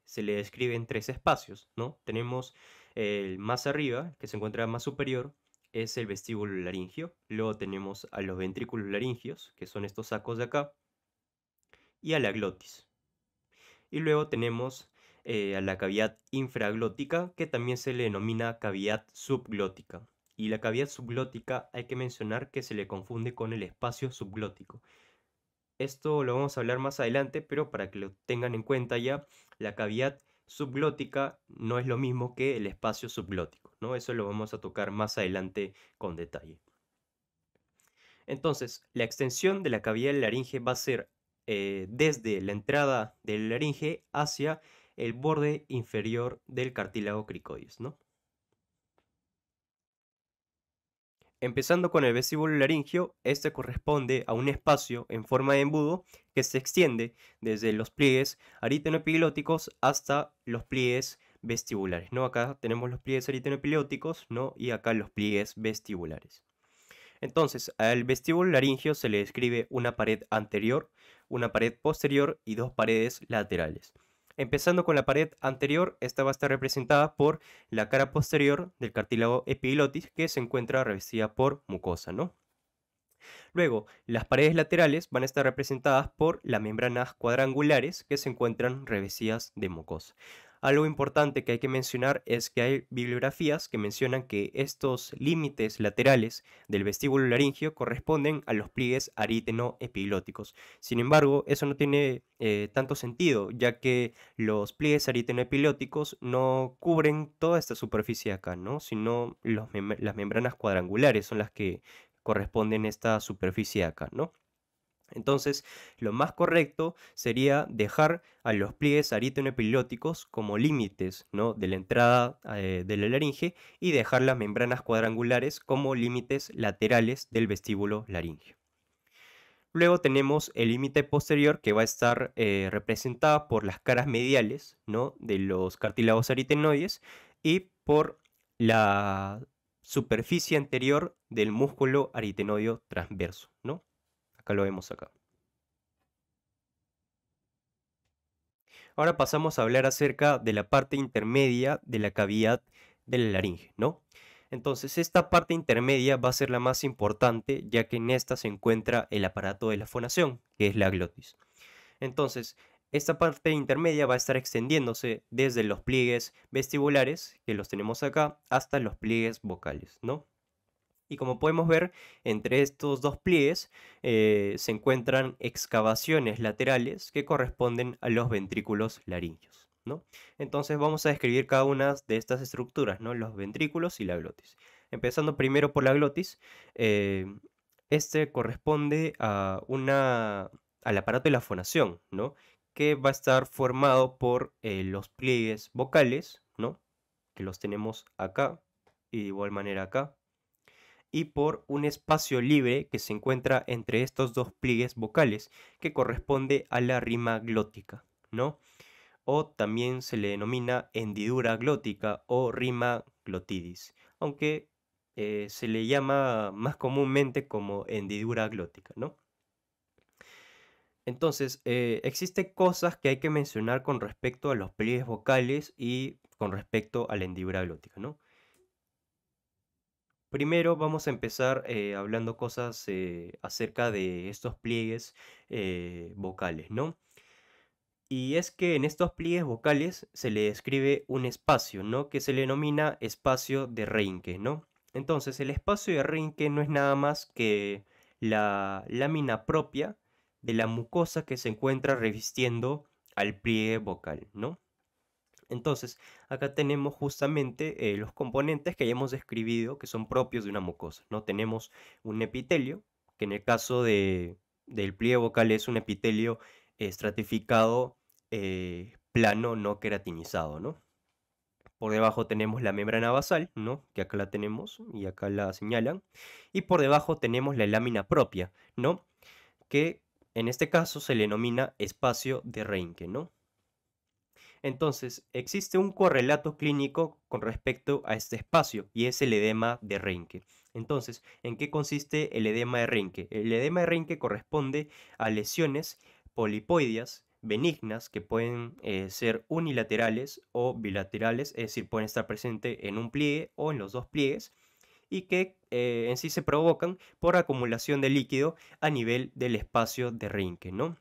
se le describen tres espacios, ¿no? Tenemos el más arriba, que se encuentra más superior, es el vestíbulo laringio. Luego tenemos a los ventrículos laringios, que son estos sacos de acá, y a la glotis. Y luego tenemos a la cavidad infraglótica, que también se le denomina cavidad subglótica. Y la cavidad subglótica hay que mencionar que se le confunde con el espacio subglótico. Esto lo vamos a hablar más adelante, pero para que lo tengan en cuenta ya, la cavidad subglótica no es lo mismo que el espacio subglótico, ¿no? Eso lo vamos a tocar más adelante con detalle. Entonces, la extensión de la cavidad de la laringe va a ser desde la entrada de la laringe hacia el borde inferior del cartílago cricoides, ¿no? Empezando con el vestíbulo laringio, este corresponde a un espacio en forma de embudo que se extiende desde los pliegues aritenoepilóticos hasta los pliegues vestibulares, ¿no? Acá tenemos los pliegues aritenoepilóticos, ¿no? Y acá los pliegues vestibulares. Entonces, al vestíbulo laringio se le describe una pared anterior, una pared posterior y dos paredes laterales. Empezando con la pared anterior, esta va a estar representada por la cara posterior del cartílago epiglotis que se encuentra revestida por mucosa, ¿no? Luego, las paredes laterales van a estar representadas por las membranas cuadrangulares que se encuentran revestidas de mucosa. Algo importante que hay que mencionar es que hay bibliografías que mencionan que estos límites laterales del vestíbulo laringio corresponden a los pliegues ariteno-epiglóticos. Sin embargo, eso no tiene tanto sentido, ya que los pliegues ariteno-epiglóticos no cubren toda esta superficie acá, ¿no? Sino las membranas cuadrangulares son las que corresponden a esta superficie acá, ¿no? Entonces, lo más correcto sería dejar a los pliegues aritenoepilóticos como límites, ¿no?, de la entrada de la laringe y dejar las membranas cuadrangulares como límites laterales del vestíbulo laringio. Luego tenemos el límite posterior que va a estar representada por las caras mediales, ¿no?, de los cartílagos aritenoides y por la superficie anterior del músculo aritenoideo transverso, ¿no? Acá lo vemos acá. Ahora pasamos a hablar acerca de la parte intermedia de la cavidad de la laringe, ¿no? Entonces, esta parte intermedia va a ser la más importante, ya que en esta se encuentra el aparato de la fonación, que es la glotis. Entonces, esta parte intermedia va a estar extendiéndose desde los pliegues vestibulares, que los tenemos acá, hasta los pliegues vocales, ¿no? Y como podemos ver, entre estos dos pliegues se encuentran excavaciones laterales que corresponden a los ventrículos laringios, ¿no? Entonces vamos a describir cada una de estas estructuras, ¿no? Los ventrículos y la glotis. Empezando primero por la glotis, eh, este corresponde a al aparato de la fonación, ¿no? Que va a estar formado por los pliegues vocales, ¿no? Que los tenemos acá y de igual manera acá y por un espacio libre que se encuentra entre estos dos pliegues vocales, que corresponde a la rima glótica, ¿no? O también se le denomina hendidura glótica o rima glotidis, aunque se le llama más comúnmente como hendidura glótica, ¿no? Entonces, existen cosas que hay que mencionar con respecto a los pliegues vocales y con respecto a la hendidura glótica, ¿no? Primero vamos a empezar hablando cosas acerca de estos pliegues vocales, ¿no? Y es que en estos pliegues vocales se le describe un espacio, ¿no? Que se le denomina espacio de Reinke, ¿no? Entonces, el espacio de Reinke no es nada más que la lámina propia de la mucosa que se encuentra revistiendo al pliegue vocal, ¿no? Entonces, acá tenemos justamente los componentes que ya hemos describido que son propios de una mucosa, ¿no? Tenemos un epitelio, que en el caso del pliegue vocal es un epitelio estratificado plano, no queratinizado, ¿no? Por debajo tenemos la membrana basal, ¿no? Que acá la tenemos y acá la señalan. Y por debajo tenemos la lámina propia, ¿no? Que en este caso se le denomina espacio de Reinke, ¿no? Entonces, existe un correlato clínico con respecto a este espacio y es el edema de Reinke. Entonces, ¿en qué consiste el edema de Reinke? El edema de Reinke corresponde a lesiones polipoideas benignas que pueden ser unilaterales o bilaterales, es decir, pueden estar presentes en un pliegue o en los dos pliegues y que en sí se provocan por acumulación de líquido a nivel del espacio de Reinke, ¿no?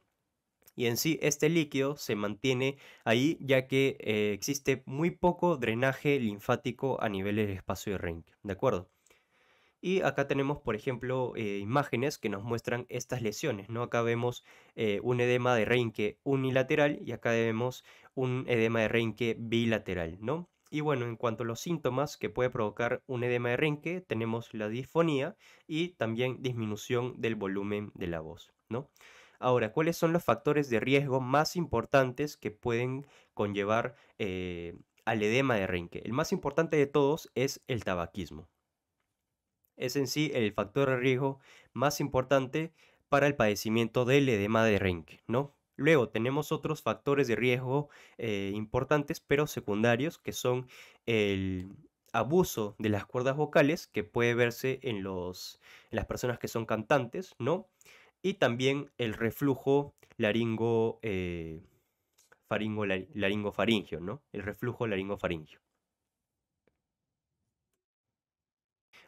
Y en sí este líquido se mantiene ahí ya que existe muy poco drenaje linfático a nivel del espacio de Reinke, ¿de acuerdo? Y acá tenemos, por ejemplo, imágenes que nos muestran estas lesiones, ¿no? Acá vemos un edema de Reinke unilateral y acá vemos un edema de Reinke bilateral, ¿no? Y bueno, en cuanto a los síntomas que puede provocar un edema de Reinke, tenemos la disfonía y también disminución del volumen de la voz, ¿no? Ahora, ¿cuáles son los factores de riesgo más importantes que pueden conllevar al edema de Reinke? El más importante de todos es el tabaquismo. Es en sí el factor de riesgo más importante para el padecimiento del edema de Reinke, ¿no? Luego tenemos otros factores de riesgo importantes pero secundarios que son el abuso de las cuerdas vocales que puede verse en las personas que son cantantes, ¿no? Y también el reflujo laringofaringio, ¿no? El reflujo laringofaringio.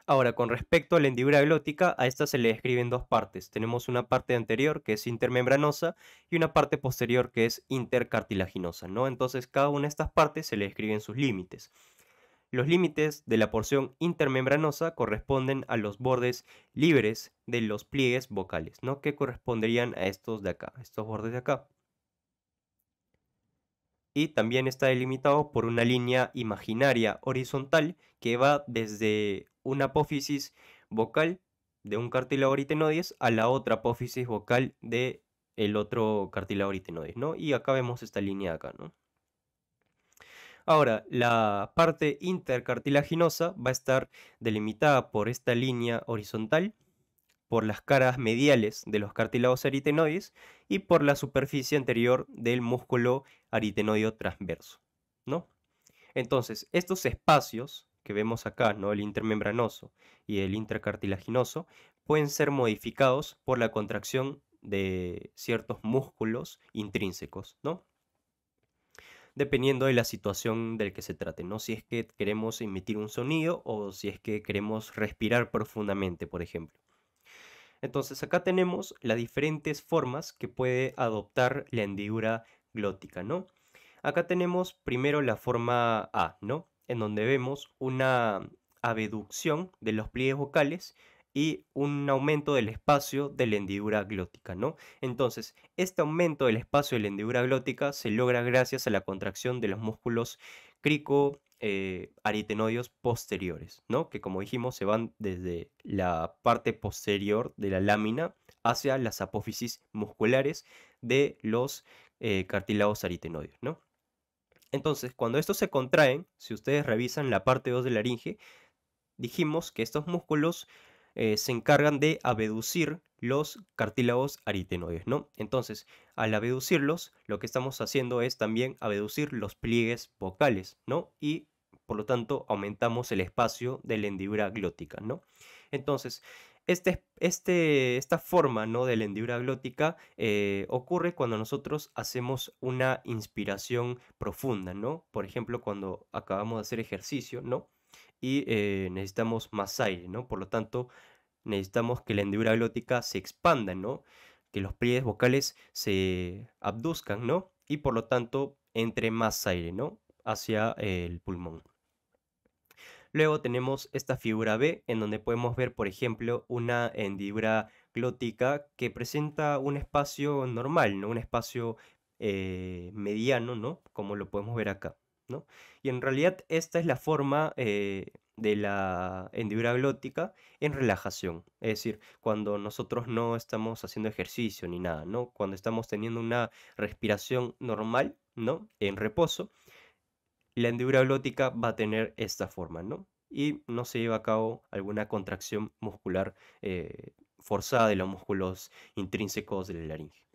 Ahora, con respecto a la hendidura glótica, a esta se le describen dos partes. Tenemos una parte anterior que es intermembranosa y una parte posterior que es intercartilaginosa, ¿no? Entonces, cada una de estas partes se le describen sus límites. Los límites de la porción intermembranosa corresponden a los bordes libres de los pliegues vocales, ¿no? Que corresponderían a estos de acá, estos bordes de acá. Y también está delimitado por una línea imaginaria horizontal que va desde una apófisis vocal de un cartílago aritenoides a la otra apófisis vocal de el otro cartílago aritenoides, ¿no? Y acá vemos esta línea de acá, ¿no? Ahora, la parte intercartilaginosa va a estar delimitada por esta línea horizontal, por las caras mediales de los cartílagos aritenoides y por la superficie anterior del músculo aritenoideo transverso, ¿no? Entonces, estos espacios que vemos acá, ¿no? El intermembranoso y el intercartilaginoso, pueden ser modificados por la contracción de ciertos músculos intrínsecos, ¿no? Dependiendo de la situación del que se trate, ¿no? Si es que queremos emitir un sonido o si es que queremos respirar profundamente, por ejemplo. Entonces acá tenemos las diferentes formas que puede adoptar la hendidura glótica, ¿no? Acá tenemos primero la forma A, ¿no? En donde vemos una abducción de los pliegues vocales y un aumento del espacio de la hendidura glótica, ¿no? Entonces, este aumento del espacio de la hendidura glótica se logra gracias a la contracción de los músculos crico aritenoides posteriores, ¿no? Que como dijimos se van desde la parte posterior de la lámina hacia las apófisis musculares de los cartílagos aritenoides, ¿no? Entonces, cuando estos se contraen, si ustedes revisan la parte 2 de la laringe, dijimos que estos músculos se encargan de abducir los cartílagos aritenoides, ¿no? Entonces, al abducirlos, lo que estamos haciendo es también abducir los pliegues vocales, ¿no? Y por lo tanto aumentamos el espacio de la hendidura glótica, ¿no? Entonces, esta forma, ¿no?, de la hendidura glótica ocurre cuando nosotros hacemos una inspiración profunda, ¿no? Por ejemplo, cuando acabamos de hacer ejercicio, ¿no? Y necesitamos más aire, ¿no? Por lo tanto, necesitamos que la hendidura glótica se expanda, ¿no? Que los pliegues vocales se abduzcan, ¿no? Y por lo tanto entre más aire, ¿no? Hacia el pulmón. Luego tenemos esta figura B, en donde podemos ver, por ejemplo, una hendidura glótica que presenta un espacio normal, ¿no? Un espacio mediano, ¿no? Como lo podemos ver acá, ¿no? Y en realidad esta es la forma de la hendidura glótica en relajación. Es decir, cuando nosotros no estamos haciendo ejercicio ni nada, ¿no? Cuando estamos teniendo una respiración normal, ¿no? En reposo, la hendidura glótica va a tener esta forma, ¿no? Y no se lleva a cabo alguna contracción muscular forzada de los músculos intrínsecos de la laringe.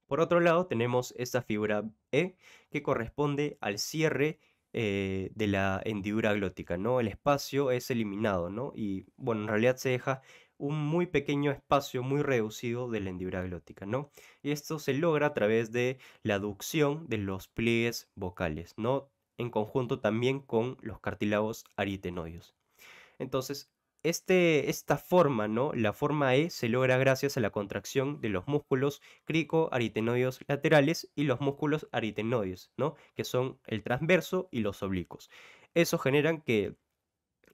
Por otro lado, tenemos esta figura E que corresponde al cierre de la hendidura glótica, ¿no? El espacio es eliminado, ¿no? Y bueno, en realidad se deja un muy pequeño espacio, muy reducido de la hendidura glótica, ¿no? Y esto se logra a través de la aducción de los pliegues vocales, ¿no? En conjunto también con los cartílagos aritenoides. Entonces, esta forma, ¿no? La forma E se logra gracias a la contracción de los músculos cricoaritenoides laterales y los músculos aritenoides, ¿no? Que son el transverso y los oblicuos. Eso generan que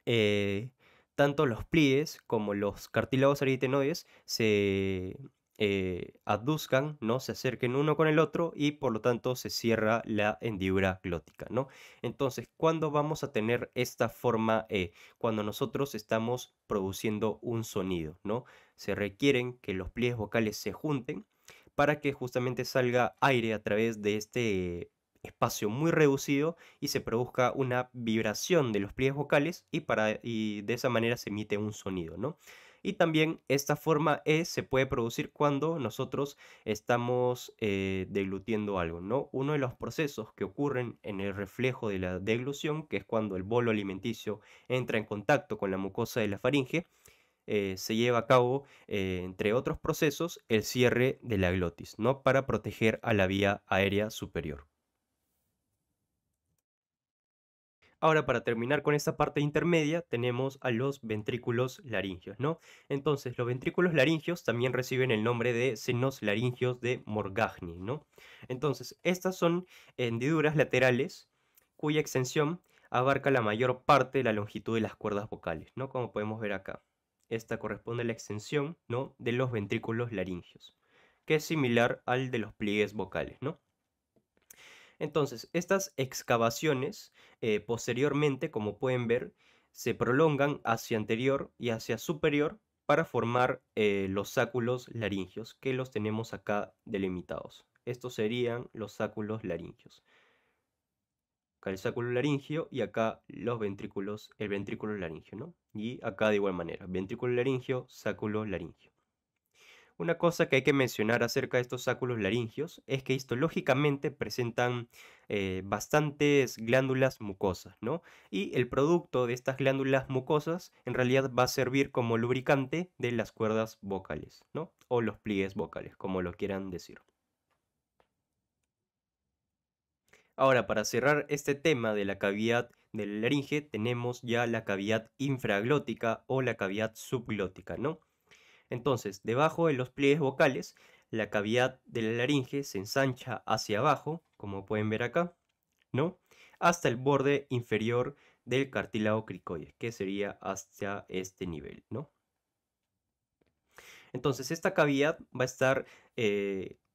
eh, tanto los pliegues como los cartílagos aritenoides se abduzcan, ¿no? Se acerquen uno con el otro y por lo tanto se cierra la hendidura glótica, ¿no? Entonces, ¿cuándo vamos a tener esta forma E? Cuando nosotros estamos produciendo un sonido, ¿no? Se requieren que los pliegues vocales se junten para que justamente salga aire a través de este espacio muy reducido y se produzca una vibración de los pliegues vocales y de esa manera se emite un sonido, ¿no? Y también esta forma E se puede producir cuando nosotros estamos deglutiendo algo, ¿no? Uno de los procesos que ocurren en el reflejo de la deglución, que es cuando el bolo alimenticio entra en contacto con la mucosa de la faringe, se lleva a cabo, entre otros procesos, el cierre de la glotis, ¿no? Para proteger a la vía aérea superior. Ahora, para terminar con esta parte intermedia, tenemos a los ventrículos laringios, ¿no? Entonces, los ventrículos laringios también reciben el nombre de senos laringios de Morgagni, ¿no? Entonces, estas son hendiduras laterales cuya extensión abarca la mayor parte de la longitud de las cuerdas vocales, ¿no? Como podemos ver acá. Esta corresponde a la extensión, ¿no?, de los ventrículos laringios, que es similar al de los pliegues vocales, ¿no? Entonces, estas excavaciones, posteriormente, como pueden ver, se prolongan hacia anterior y hacia superior para formar los sáculos laringios, que los tenemos acá delimitados. Estos serían los sáculos laringios. Acá el sáculo laringio y acá los ventrículos, el ventrículo laringio, ¿no? Y acá de igual manera, ventrículo laringio, sáculo laringio. Una cosa que hay que mencionar acerca de estos sáculos laringios es que histológicamente presentan bastantes glándulas mucosas, ¿no? Y el producto de estas glándulas mucosas en realidad va a servir como lubricante de las cuerdas vocales, ¿no? O los pliegues vocales, como lo quieran decir. Ahora, para cerrar este tema de la cavidad de la laringe, tenemos ya la cavidad infraglótica o la cavidad subglótica, ¿no? Entonces, debajo de los pliegues vocales, la cavidad de la laringe se ensancha hacia abajo, como pueden ver acá, ¿no? Hasta el borde inferior del cartílago cricoide, que sería hasta este nivel, ¿no? Entonces, esta cavidad va a estar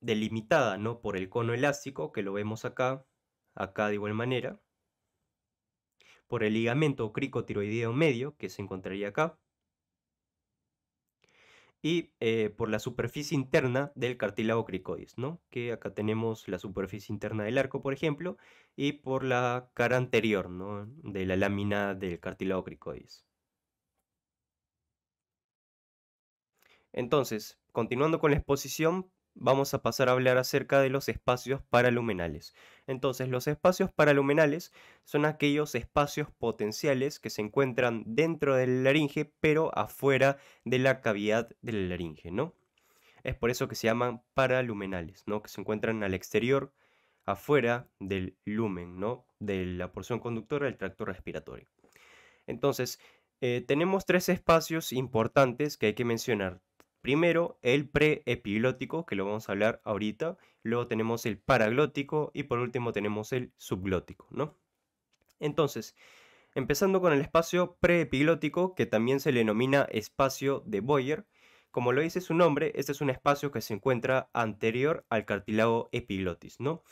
delimitada, ¿no?, por el cono elástico, que lo vemos acá, acá de igual manera, por el ligamento cricotiroideo medio, que se encontraría acá, y por la superficie interna del cartílago cricoides, ¿no? Que acá tenemos la superficie interna del arco, por ejemplo, y por la cara anterior, ¿no?, de la lámina del cartílago cricoides. Entonces, continuando con la exposición, vamos a pasar a hablar acerca de los espacios paralumenales. Entonces, los espacios paralumenales son aquellos espacios potenciales que se encuentran dentro de la laringe, pero afuera de la cavidad de la laringe, ¿no? Es por eso que se llaman paralumenales, ¿no? Que se encuentran al exterior, afuera del lumen, ¿no? De la porción conductora del tracto respiratorio. Entonces, tenemos tres espacios importantes que hay que mencionar. Primero, el preepiglótico, que lo vamos a hablar ahorita. Luego tenemos el paraglótico y por último tenemos el subglótico, ¿no? Entonces, empezando con el espacio preepiglótico, que también se le denomina espacio de Boyer. Como lo dice su nombre, este es un espacio que se encuentra anterior al cartílago epiglotis, ¿no?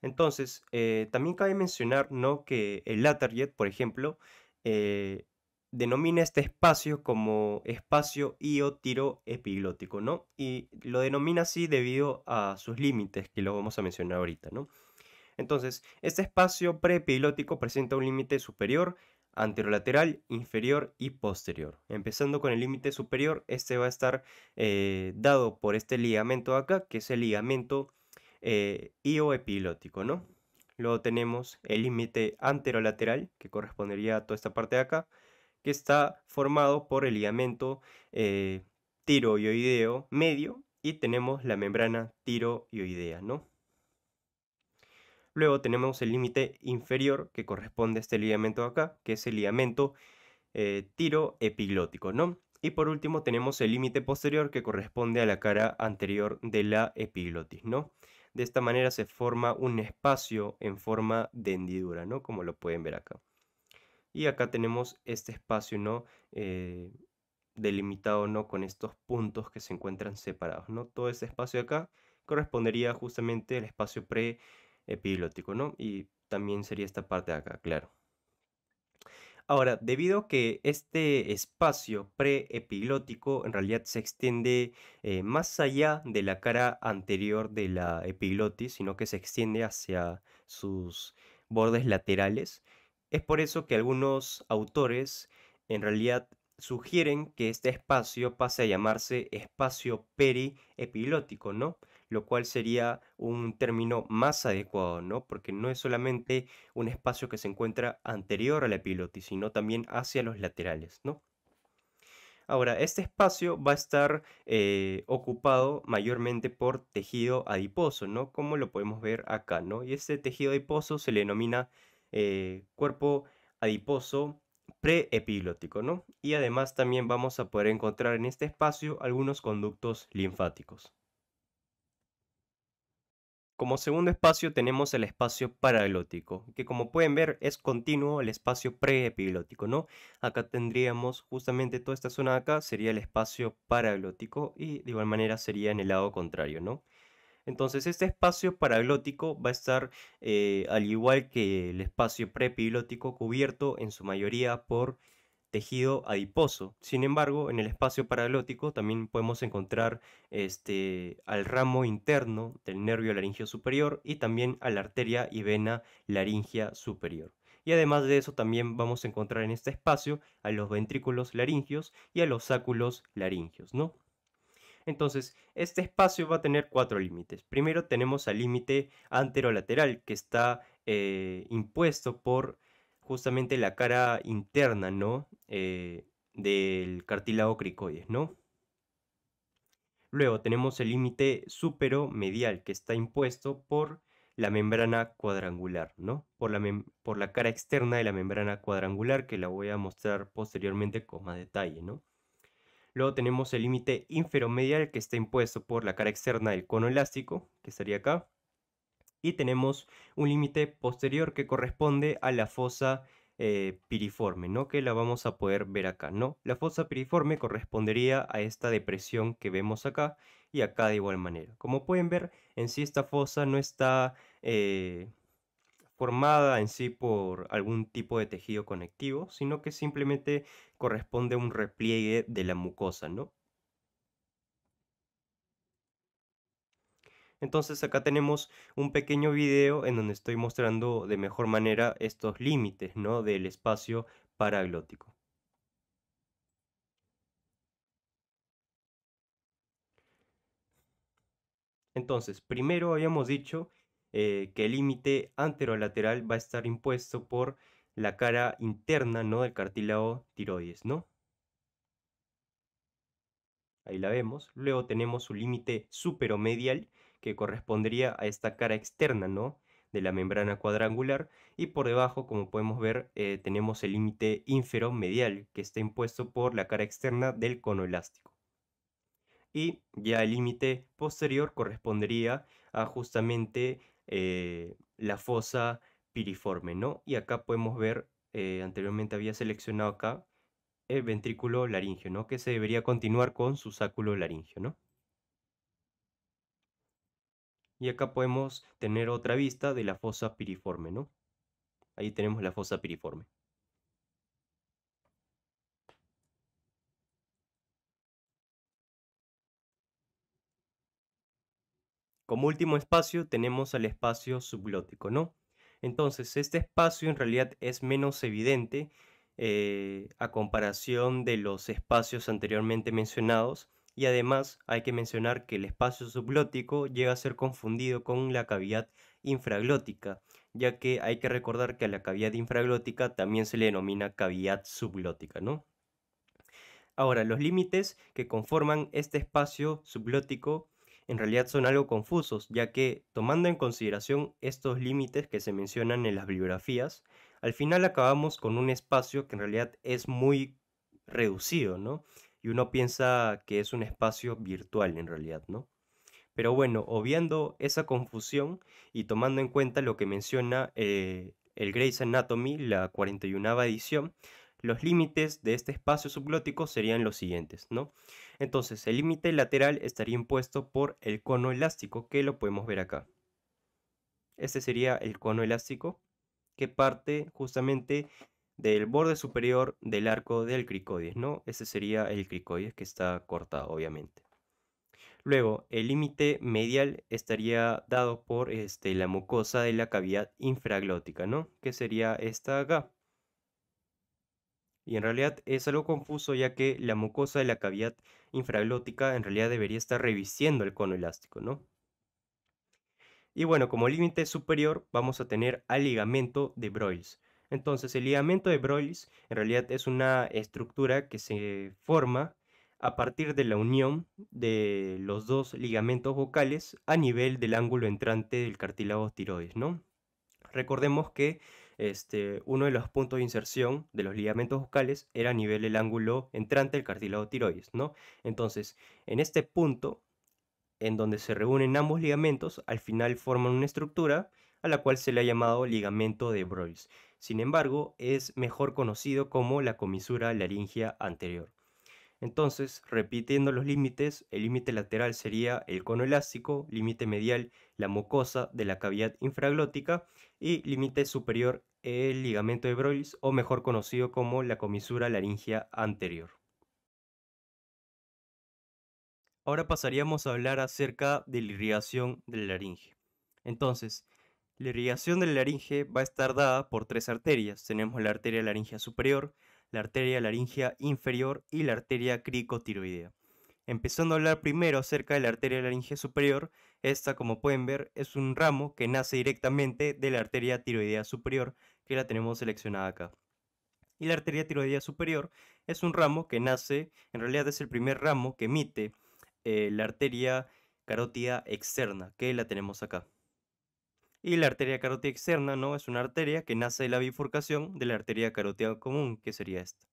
Entonces, también cabe mencionar, ¿no?, que el Latarjet, por ejemplo, eh, denomina este espacio como espacio iotiroepiglótico, ¿no? Y lo denomina así debido a sus límites, que lo vamos a mencionar ahorita, ¿no? Entonces, este espacio preepilótico presenta un límite superior, anterolateral, inferior y posterior. Empezando con el límite superior, este va a estar dado por este ligamento de acá, que es el ligamento ioepilótico, ¿no? Luego tenemos el límite anterolateral, que correspondería a toda esta parte de acá, que está formado por el ligamento tiroioideo medio y tenemos la membrana tiroioidea, ¿no? Luego tenemos el límite inferior que corresponde a este ligamento de acá, que es el ligamento tiroepiglótico, ¿no? Y por último tenemos el límite posterior que corresponde a la cara anterior de la epiglotis, ¿no? De esta manera se forma un espacio en forma de hendidura, ¿no? Como lo pueden ver acá. Y acá tenemos este espacio, ¿no? Delimitado, ¿no? Con estos puntos que se encuentran separados, ¿no? Todo este espacio de acá correspondería justamente al espacio preepiglótico, ¿no? Y también sería esta parte de acá, claro. Ahora, debido a que este espacio preepiglótico en realidad se extiende más allá de la cara anterior de la epiglotis, sino que se extiende hacia sus bordes laterales, es por eso que algunos autores en realidad sugieren que este espacio pase a llamarse espacio periepiglótico, ¿no? Lo cual sería un término más adecuado, ¿no? Porque no es solamente un espacio que se encuentra anterior a la epiglotis, sino también hacia los laterales, ¿no? Ahora, este espacio va a estar ocupado mayormente por tejido adiposo, ¿no? Como lo podemos ver acá, ¿no? Y este tejido adiposo se le denomina cuerpo adiposo preepiglótico, ¿no? Y además también vamos a poder encontrar en este espacio algunos conductos linfáticos. Como segundo espacio tenemos el espacio paraglótico, que como pueden ver es continuo al espacio preepiglótico, ¿no? Acá tendríamos justamente toda esta zona de acá, sería el espacio paraglótico y de igual manera sería en el lado contrario, ¿no? Entonces este espacio paraglótico va a estar, al igual que el espacio preepiglótico, cubierto en su mayoría por tejido adiposo. Sin embargo, en el espacio paraglótico también podemos encontrar al ramo interno del nervio laringeo superior y también a la arteria y vena laringea superior. Y además de eso también vamos a encontrar en este espacio a los ventrículos laringeos y a los sáculos laringeos, ¿no? Entonces, este espacio va a tener cuatro límites. Primero tenemos al límite anterolateral, que está impuesto por justamente la cara interna, ¿no? Del cartílago cricoides, ¿no? Luego tenemos el límite superomedial, que está impuesto por la membrana cuadrangular, ¿no? Por la cara externa de la membrana cuadrangular, que la voy a mostrar posteriormente con más detalle, ¿no? Luego tenemos el límite inferomedial que está impuesto por la cara externa del cono elástico, que estaría acá. Y tenemos un límite posterior que corresponde a la fosa piriforme, ¿no? Que la vamos a poder ver acá, ¿no? La fosa piriforme correspondería a esta depresión que vemos acá y acá de igual manera. Como pueden ver, en sí esta fosa no está formada en sí por algún tipo de tejido conectivo, sino que simplemente corresponde a un repliegue de la mucosa, ¿no? Entonces acá tenemos un pequeño video en donde estoy mostrando de mejor manera estos límites, ¿no?, del espacio paraglótico. Entonces, primero habíamos dicho que el límite anterolateral va a estar impuesto por la cara interna, ¿no? Del cartílago tiroides, ¿no? Ahí la vemos. Luego tenemos su límite superomedial, que correspondería a esta cara externa, ¿no? De la membrana cuadrangular. Y por debajo, como podemos ver, tenemos el límite inferomedial, que está impuesto por la cara externa del cono elástico. Y ya el límite posterior correspondería a justamente la fosa piriforme, ¿no? Y acá podemos ver, anteriormente había seleccionado acá el ventrículo laríngeo, ¿no? Que se debería continuar con su sáculo laríngeo, ¿no? Y acá podemos tener otra vista de la fosa piriforme, ¿no? Ahí tenemos la fosa piriforme. Como último espacio tenemos al espacio subglótico, ¿no? Entonces, este espacio en realidad es menos evidente a comparación de los espacios anteriormente mencionados, y además hay que mencionar que el espacio subglótico llega a ser confundido con la cavidad infraglótica, ya que hay que recordar que a la cavidad infraglótica también se le denomina cavidad subglótica, ¿no? Ahora, los límites que conforman este espacio subglótico en realidad son algo confusos, ya que tomando en consideración estos límites que se mencionan en las bibliografías, al final acabamos con un espacio que en realidad es muy reducido, ¿no? Y uno piensa que es un espacio virtual en realidad, ¿no? Pero bueno, obviando esa confusión y tomando en cuenta lo que menciona el Grey's Anatomy, la 41ª edición, los límites de este espacio subglótico serían los siguientes, ¿no? Entonces, el límite lateral estaría impuesto por el cono elástico, que lo podemos ver acá. Este sería el cono elástico que parte justamente del borde superior del arco del cricoides, ¿no? Ese sería el cricoides que está cortado, obviamente. Luego, el límite medial estaría dado por la mucosa de la cavidad infraglótica, ¿no? Que sería esta acá. Y en realidad es algo confuso, ya que la mucosa de la cavidad infraglótica en realidad debería estar revistiendo el cono elástico, ¿no? Y bueno, como límite superior vamos a tener al ligamento de Broyles. Entonces, el ligamento de Broyles en realidad es una estructura que se forma a partir de la unión de los dos ligamentos vocales a nivel del ángulo entrante del cartílago tiroides, ¿no? Recordemos que uno de los puntos de inserción de los ligamentos vocales era a nivel del ángulo entrante del cartílago tiroides, ¿no? Entonces, en este punto en donde se reúnen ambos ligamentos, al final forman una estructura a la cual se le ha llamado ligamento de Broyles. Sin embargo, es mejor conocido como la comisura laringea anterior. Entonces, repitiendo los límites, el límite lateral sería el cono elástico, límite medial la mucosa de la cavidad infraglótica y límite superior el ligamento de Broyles, o mejor conocido como la comisura laringea anterior. Ahora pasaríamos a hablar acerca de la irrigación de la laringe. Entonces, la irrigación de la laringe va a estar dada por tres arterias. Tenemos la arteria laringea superior, la arteria laringea inferior y la arteria cricotiroidea. Empezando a hablar primero acerca de la arteria laringea superior, esta, como pueden ver, es un ramo que nace directamente de la arteria tiroidea superior, que la tenemos seleccionada acá. Y la arteria tiroidea superior es un ramo que nace, en realidad es el primer ramo que emite la arteria carótida externa, que la tenemos acá. Y la arteria carótida externa, ¿no? Es una arteria que nace de la bifurcación de la arteria carótida común, que sería esta.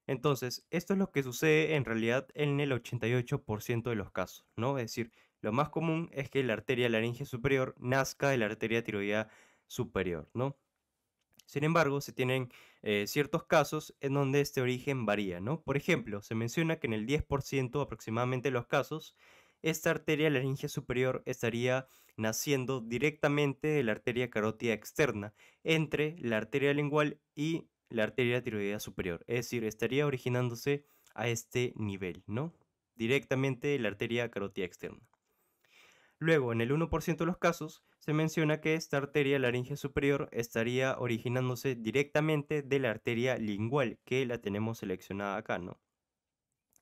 Entonces, esto es lo que sucede en realidad en el 88% de los casos, ¿no? Es decir, lo más común es que la arteria laringe superior nazca de la arteria tiroidea superior, ¿no? Sin embargo, se tienen ciertos casos en donde este origen varía, ¿no? Por ejemplo, se menciona que en el 10% aproximadamente de los casos, esta arteria laringea superior estaría naciendo directamente de la arteria carótida externa, entre la arteria lingual y la arteria tiroidea superior. Es decir, estaría originándose a este nivel, ¿no? Directamente de la arteria carótida externa. Luego, en el 1% de los casos, se menciona que esta arteria laringea superior estaría originándose directamente de la arteria lingual, que la tenemos seleccionada acá, ¿no?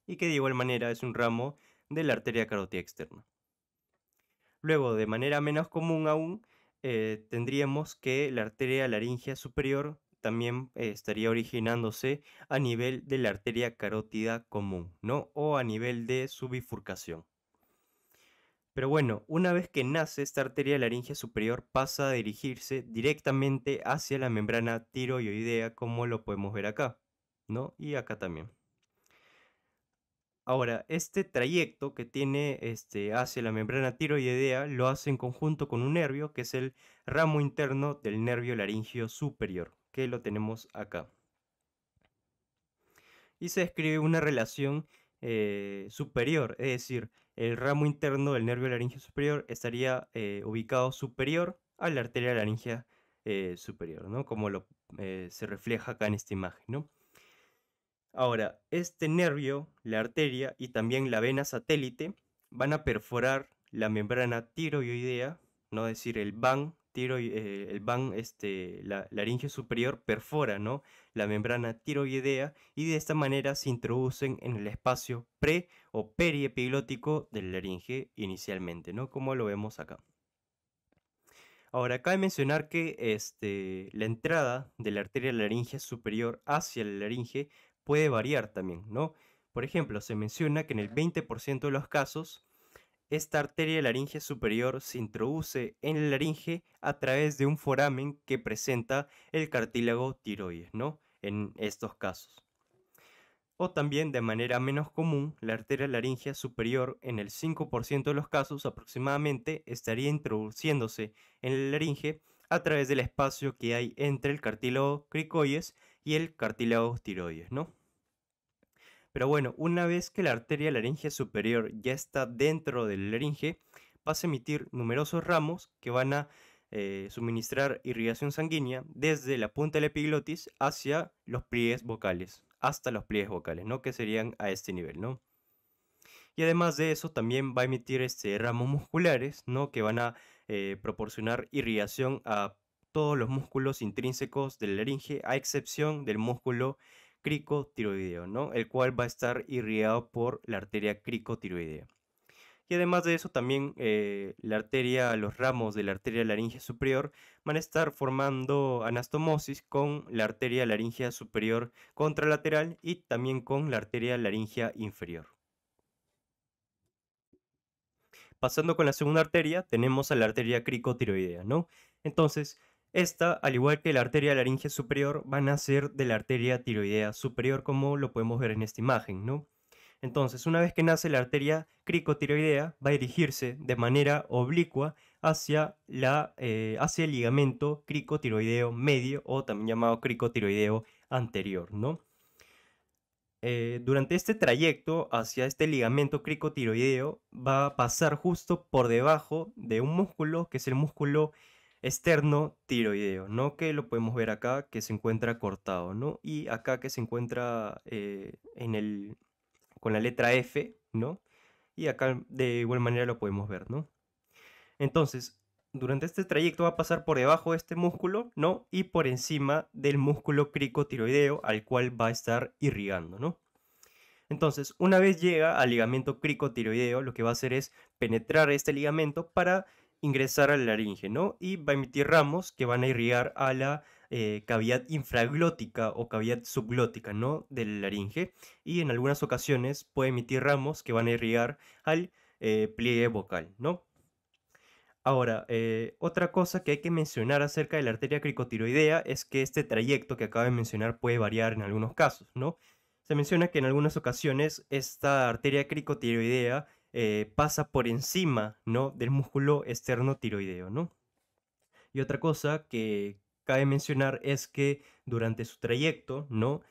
Y que de igual manera es un ramo de la arteria carótida externa. Luego, de manera menos común aún, tendríamos que la arteria laringea superior también estaría originándose a nivel de la arteria carótida común, ¿no? O a nivel de su bifurcación. Pero bueno, una vez que nace esta arteria laringea superior pasa a dirigirse directamente hacia la membrana tiroidea, como lo podemos ver acá, ¿no? Y acá también. Ahora, este trayecto que tiene hacia la membrana tiroidea lo hace en conjunto con un nervio que es el ramo interno del nervio laringio superior, que lo tenemos acá. Y se describe una relación superior, es decir, el ramo interno del nervio laringio superior estaría ubicado superior a la arteria laringea superior, ¿no? Como se refleja acá en esta imagen, ¿no? Ahora, este nervio, la arteria y también la vena satélite van a perforar la membrana tiroidea, ¿no? Es decir, la laringe superior perfora, ¿no? La membrana tiroidea y de esta manera se introducen en el espacio pre o periepiglótico de la laringe inicialmente, ¿no? Como lo vemos acá. Ahora, cabe mencionar que la entrada de la arteria laringea superior hacia la laringe puede variar también, ¿no? Por ejemplo, se menciona que en el 20% de los casos, esta arteria laringea superior se introduce en la laringe a través de un foramen que presenta el cartílago tiroides, ¿no? En estos casos. O también, de manera menos común, la arteria laringea superior en el 5% de los casos aproximadamente estaría introduciéndose en la laringe a través del espacio que hay entre el cartílago cricoides y el cartílago tiroides, ¿no? Pero bueno, una vez que la arteria laringea superior ya está dentro de la laringe, pasa a emitir numerosos ramos que van a suministrar irrigación sanguínea desde la punta de la epiglotis hacia los pliegues vocales, hasta los pliegues vocales, ¿no? Que serían a este nivel, ¿no? Y además de eso también va a emitir ramos musculares, ¿no? Que van a proporcionar irrigación a todos los músculos intrínsecos de la laringe, a excepción del músculo cricotiroideo, ¿no? El cual va a estar irrigado por la arteria cricotiroidea. Y además de eso también los ramos de la arteria laringea superior van a estar formando anastomosis con la arteria laringea superior contralateral y también con la arteria laringea inferior. Pasando con la segunda arteria, tenemos a la arteria cricotiroidea, ¿no? Entonces, esta, al igual que la arteria laringea superior, van a ser de la arteria tiroidea superior, como lo podemos ver en esta imagen, ¿no? Entonces, una vez que nace la arteria cricotiroidea, va a dirigirse de manera oblicua hacia el ligamento cricotiroideo medio, o también llamado cricotiroideo anterior, ¿no? Durante este trayecto hacia este ligamento cricotiroideo va a pasar justo por debajo de un músculo que es el músculo externo tiroideo, ¿no? Que lo podemos ver acá que se encuentra cortado, ¿no? Y acá que se encuentra con la letra F, ¿no? Y acá de igual manera lo podemos ver, ¿no? Entonces, durante este trayecto va a pasar por debajo de este músculo, ¿no? Y por encima del músculo cricotiroideo al cual va a estar irrigando, ¿no? Entonces, una vez llega al ligamento cricotiroideo, lo que va a hacer es penetrar este ligamento para ingresar a la laringe, ¿no? Y va a emitir ramos que van a irrigar a la cavidad infraglótica o cavidad subglótica, ¿no? De la laringe. Y en algunas ocasiones puede emitir ramos que van a irrigar al pliegue vocal, ¿no? Ahora, otra cosa que hay que mencionar acerca de la arteria cricotiroidea es que este trayecto que acabo de mencionar puede variar en algunos casos, ¿no? Se menciona que en algunas ocasiones esta arteria cricotiroidea pasa por encima, ¿no? Del músculo externo tiroideo, ¿no? Y otra cosa que cabe mencionar es que durante su trayecto, ¿no?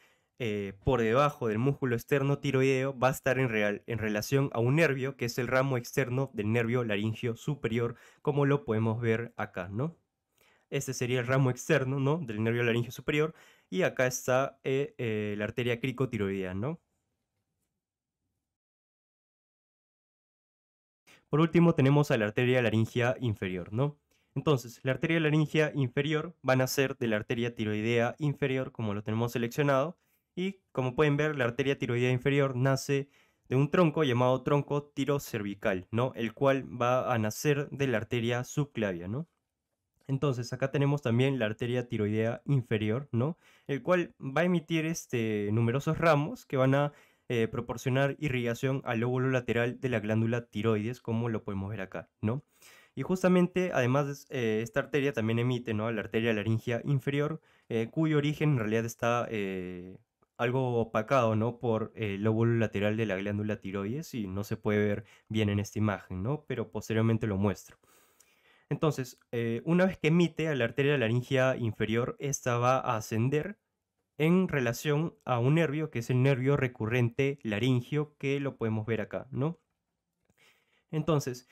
Por debajo del músculo externo tiroideo va a estar en relación a un nervio que es el ramo externo del nervio laringio superior, como lo podemos ver acá, ¿no? Este sería el ramo externo, ¿no? Del nervio laringio superior y acá está la arteria cricotiroidea, ¿no? Por último tenemos a la arteria laringea inferior, ¿no? Entonces, la arteria laringea inferior van a ser de la arteria tiroidea inferior, como lo tenemos seleccionado, y como pueden ver, la arteria tiroidea inferior nace de un tronco llamado tronco tirocervical, ¿no? El cual va a nacer de la arteria subclavia, ¿no? Entonces, acá tenemos también la arteria tiroidea inferior, ¿no? El cual va a emitir numerosos ramos que van a proporcionar irrigación al lóbulo lateral de la glándula tiroides, como lo podemos ver acá, ¿no? Y justamente, además, esta arteria también emite, ¿no? La arteria laringea inferior, cuyo origen en realidad está algo opacado, ¿no? Por el lóbulo lateral de la glándula tiroides y no se puede ver bien en esta imagen, ¿no? Pero posteriormente lo muestro. Entonces, una vez que emite a la arteria laringea inferior, esta va a ascender en relación a un nervio que es el nervio recurrente laringio, que lo podemos ver acá, ¿no? Entonces,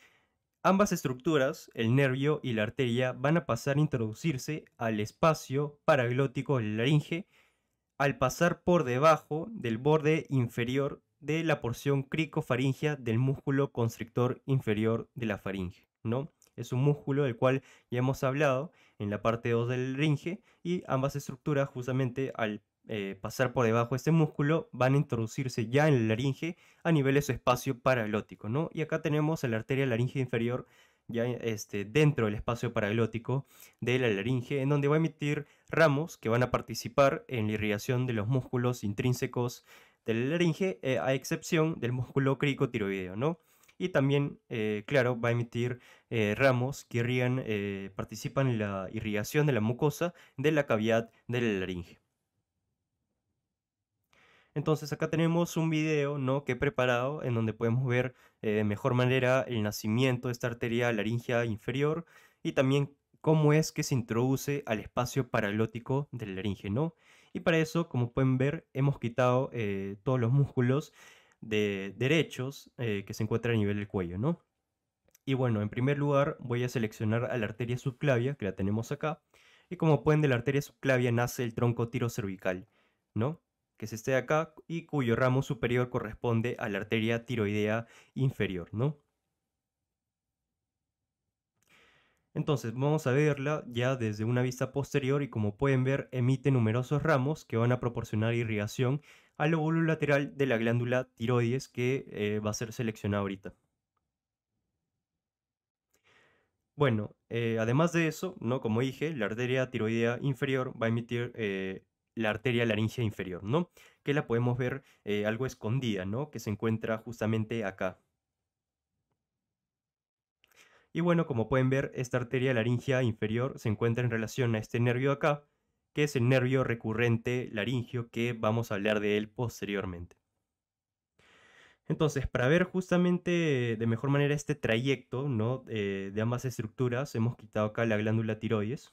ambas estructuras, el nervio y la arteria, van a pasar a introducirse al espacio paraglótico de la laringe al pasar por debajo del borde inferior de la porción cricofaringea del músculo constrictor inferior de la faringe, ¿no? Es un músculo del cual ya hemos hablado en la parte 2 del laringe y ambas estructuras justamente al pasar por debajo de este músculo van a introducirse ya en la laringe a nivel de su espacio paraglótico, ¿no? Y acá tenemos a la arteria laringe inferior ya dentro del espacio paraglótico de la laringe, en donde va a emitir ramos que van a participar en la irrigación de los músculos intrínsecos de la laringe, a excepción del músculo cricotiroideo, ¿no? Y también, claro, va a emitir ramos que participan en la irrigación de la mucosa de la cavidad de la laringe. Entonces acá tenemos un video, ¿no? que he preparado en donde podemos ver de mejor manera el nacimiento de esta arteria laringea inferior y también cómo es que se introduce al espacio paraglótico del laringe, ¿no? Y para eso, como pueden ver, hemos quitado todos los músculos derechos que se encuentran a nivel del cuello, ¿no? Y bueno, en primer lugar voy a seleccionar a la arteria subclavia, que la tenemos acá. Y como pueden, de la arteria subclavia nace el tronco tirocervical, ¿no? Que es este de acá y cuyo ramo superior corresponde a la arteria tiroidea inferior, ¿no? Entonces vamos a verla ya desde una vista posterior y como pueden ver emite numerosos ramos que van a proporcionar irrigación al lóbulo lateral de la glándula tiroides que va a ser seleccionada ahorita. Bueno, además de eso, ¿no? Como dije, la arteria tiroidea inferior va a emitir la arteria laringea inferior, ¿no? Que la podemos ver algo escondida, ¿no? Que se encuentra justamente acá. Y bueno, como pueden ver, esta arteria laringea inferior se encuentra en relación a este nervio de acá, que es el nervio recurrente laringio, que vamos a hablar de él posteriormente. Entonces, para ver justamente de mejor manera este trayecto, ¿no? de ambas estructuras, hemos quitado acá la glándula tiroides.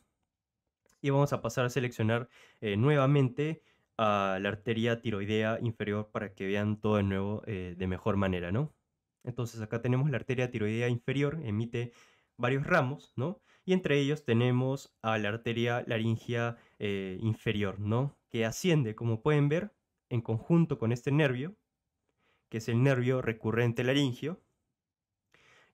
Y vamos a pasar a seleccionar nuevamente a la arteria tiroidea inferior para que vean todo de nuevo de mejor manera, ¿no? Entonces acá tenemos la arteria tiroidea inferior, emite varios ramos, ¿no? Y entre ellos tenemos a la arteria laringea inferior, ¿no? Que asciende, como pueden ver, en conjunto con este nervio, que es el nervio recurrente laringio,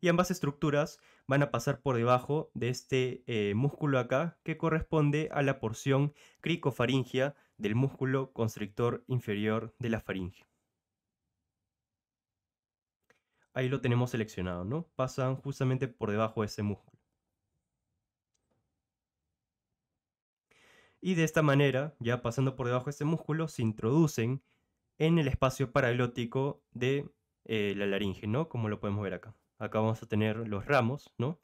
y ambas estructuras van a pasar por debajo de este músculo acá que corresponde a la porción cricofaringea del músculo constrictor inferior de la faringe. Ahí lo tenemos seleccionado, ¿no? Pasan justamente por debajo de ese músculo. Y de esta manera, ya pasando por debajo de este músculo, se introducen en el espacio paraglótico de la laringe, ¿no? Como lo podemos ver acá. Acá vamos a tener los ramos, ¿no?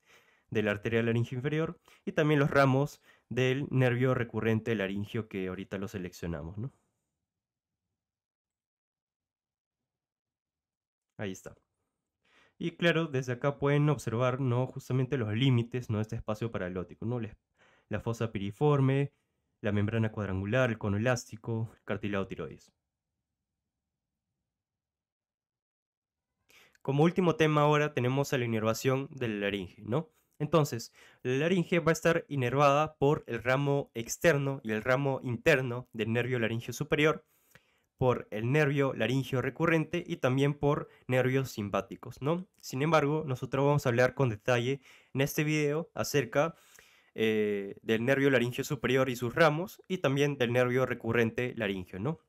De la arteria laringe inferior y también los ramos del nervio recurrente laringio que ahorita lo seleccionamos, ¿no? Ahí está. Y claro, desde acá pueden observar, ¿no? Justamente los límites, ¿no? De este espacio paraglótico, ¿no? La fosa piriforme, la membrana cuadrangular, el cono elástico, el cartílago tiroides. Como último tema ahora tenemos a la inervación de la laringe, ¿no? Entonces, la laringe va a estar inervada por el ramo externo y el ramo interno del nervio laringio superior, por el nervio laringio recurrente y también por nervios simpáticos, ¿no? Sin embargo, nosotros vamos a hablar con detalle en este video acerca del nervio laringio superior y sus ramos y también del nervio recurrente laringio, ¿no?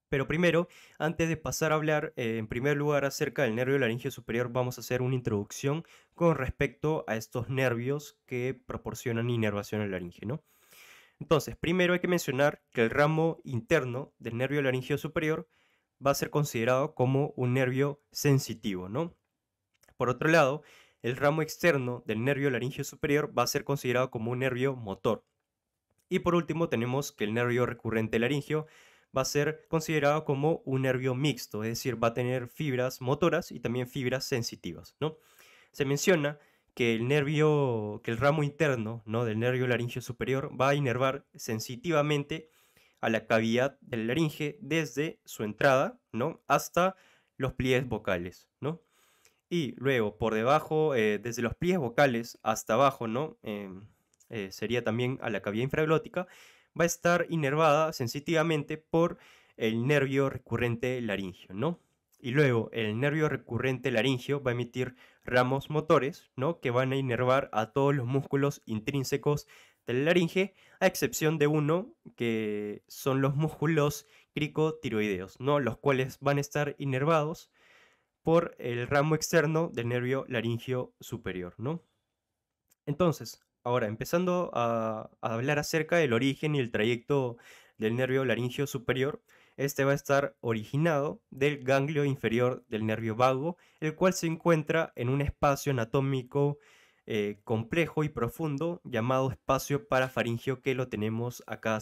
Pero primero, antes de pasar a hablar, en primer lugar, acerca del nervio laringio superior, vamos a hacer una introducción con respecto a estos nervios que proporcionan inervación al laringe, ¿no? Entonces, primero hay que mencionar que el ramo interno del nervio laringio superior va a ser considerado como un nervio sensitivo, ¿no? Por otro lado, el ramo externo del nervio laringio superior va a ser considerado como un nervio motor. Y por último tenemos que el nervio recurrente laringio va a ser considerado como un nervio mixto, es decir, va a tener fibras motoras y también fibras sensitivas, ¿no? Se menciona que el ramo interno, ¿no?, del nervio laringio superior va a inervar sensitivamente a la cavidad del laringe desde su entrada, ¿no?, hasta los pliegues vocales, ¿no? Y luego por debajo, desde los pliegues vocales hasta abajo, ¿no? Sería también a la cavidad infraglótica, va a estar inervada sensitivamente por el nervio recurrente laringio, ¿no? Y luego el nervio recurrente laringio va a emitir ramos motores, ¿no?, que van a inervar a todos los músculos intrínsecos del laringe, a excepción de uno, que son los músculos cricotiroideos, ¿no?, los cuales van a estar inervados por el ramo externo del nervio laringio superior, ¿no? Entonces, ahora empezando a hablar acerca del origen y el trayecto del nervio laringio superior, este va a estar originado del ganglio inferior del nervio vago, el cual se encuentra en un espacio anatómico complejo y profundo llamado espacio parafaringio, que lo tenemos acá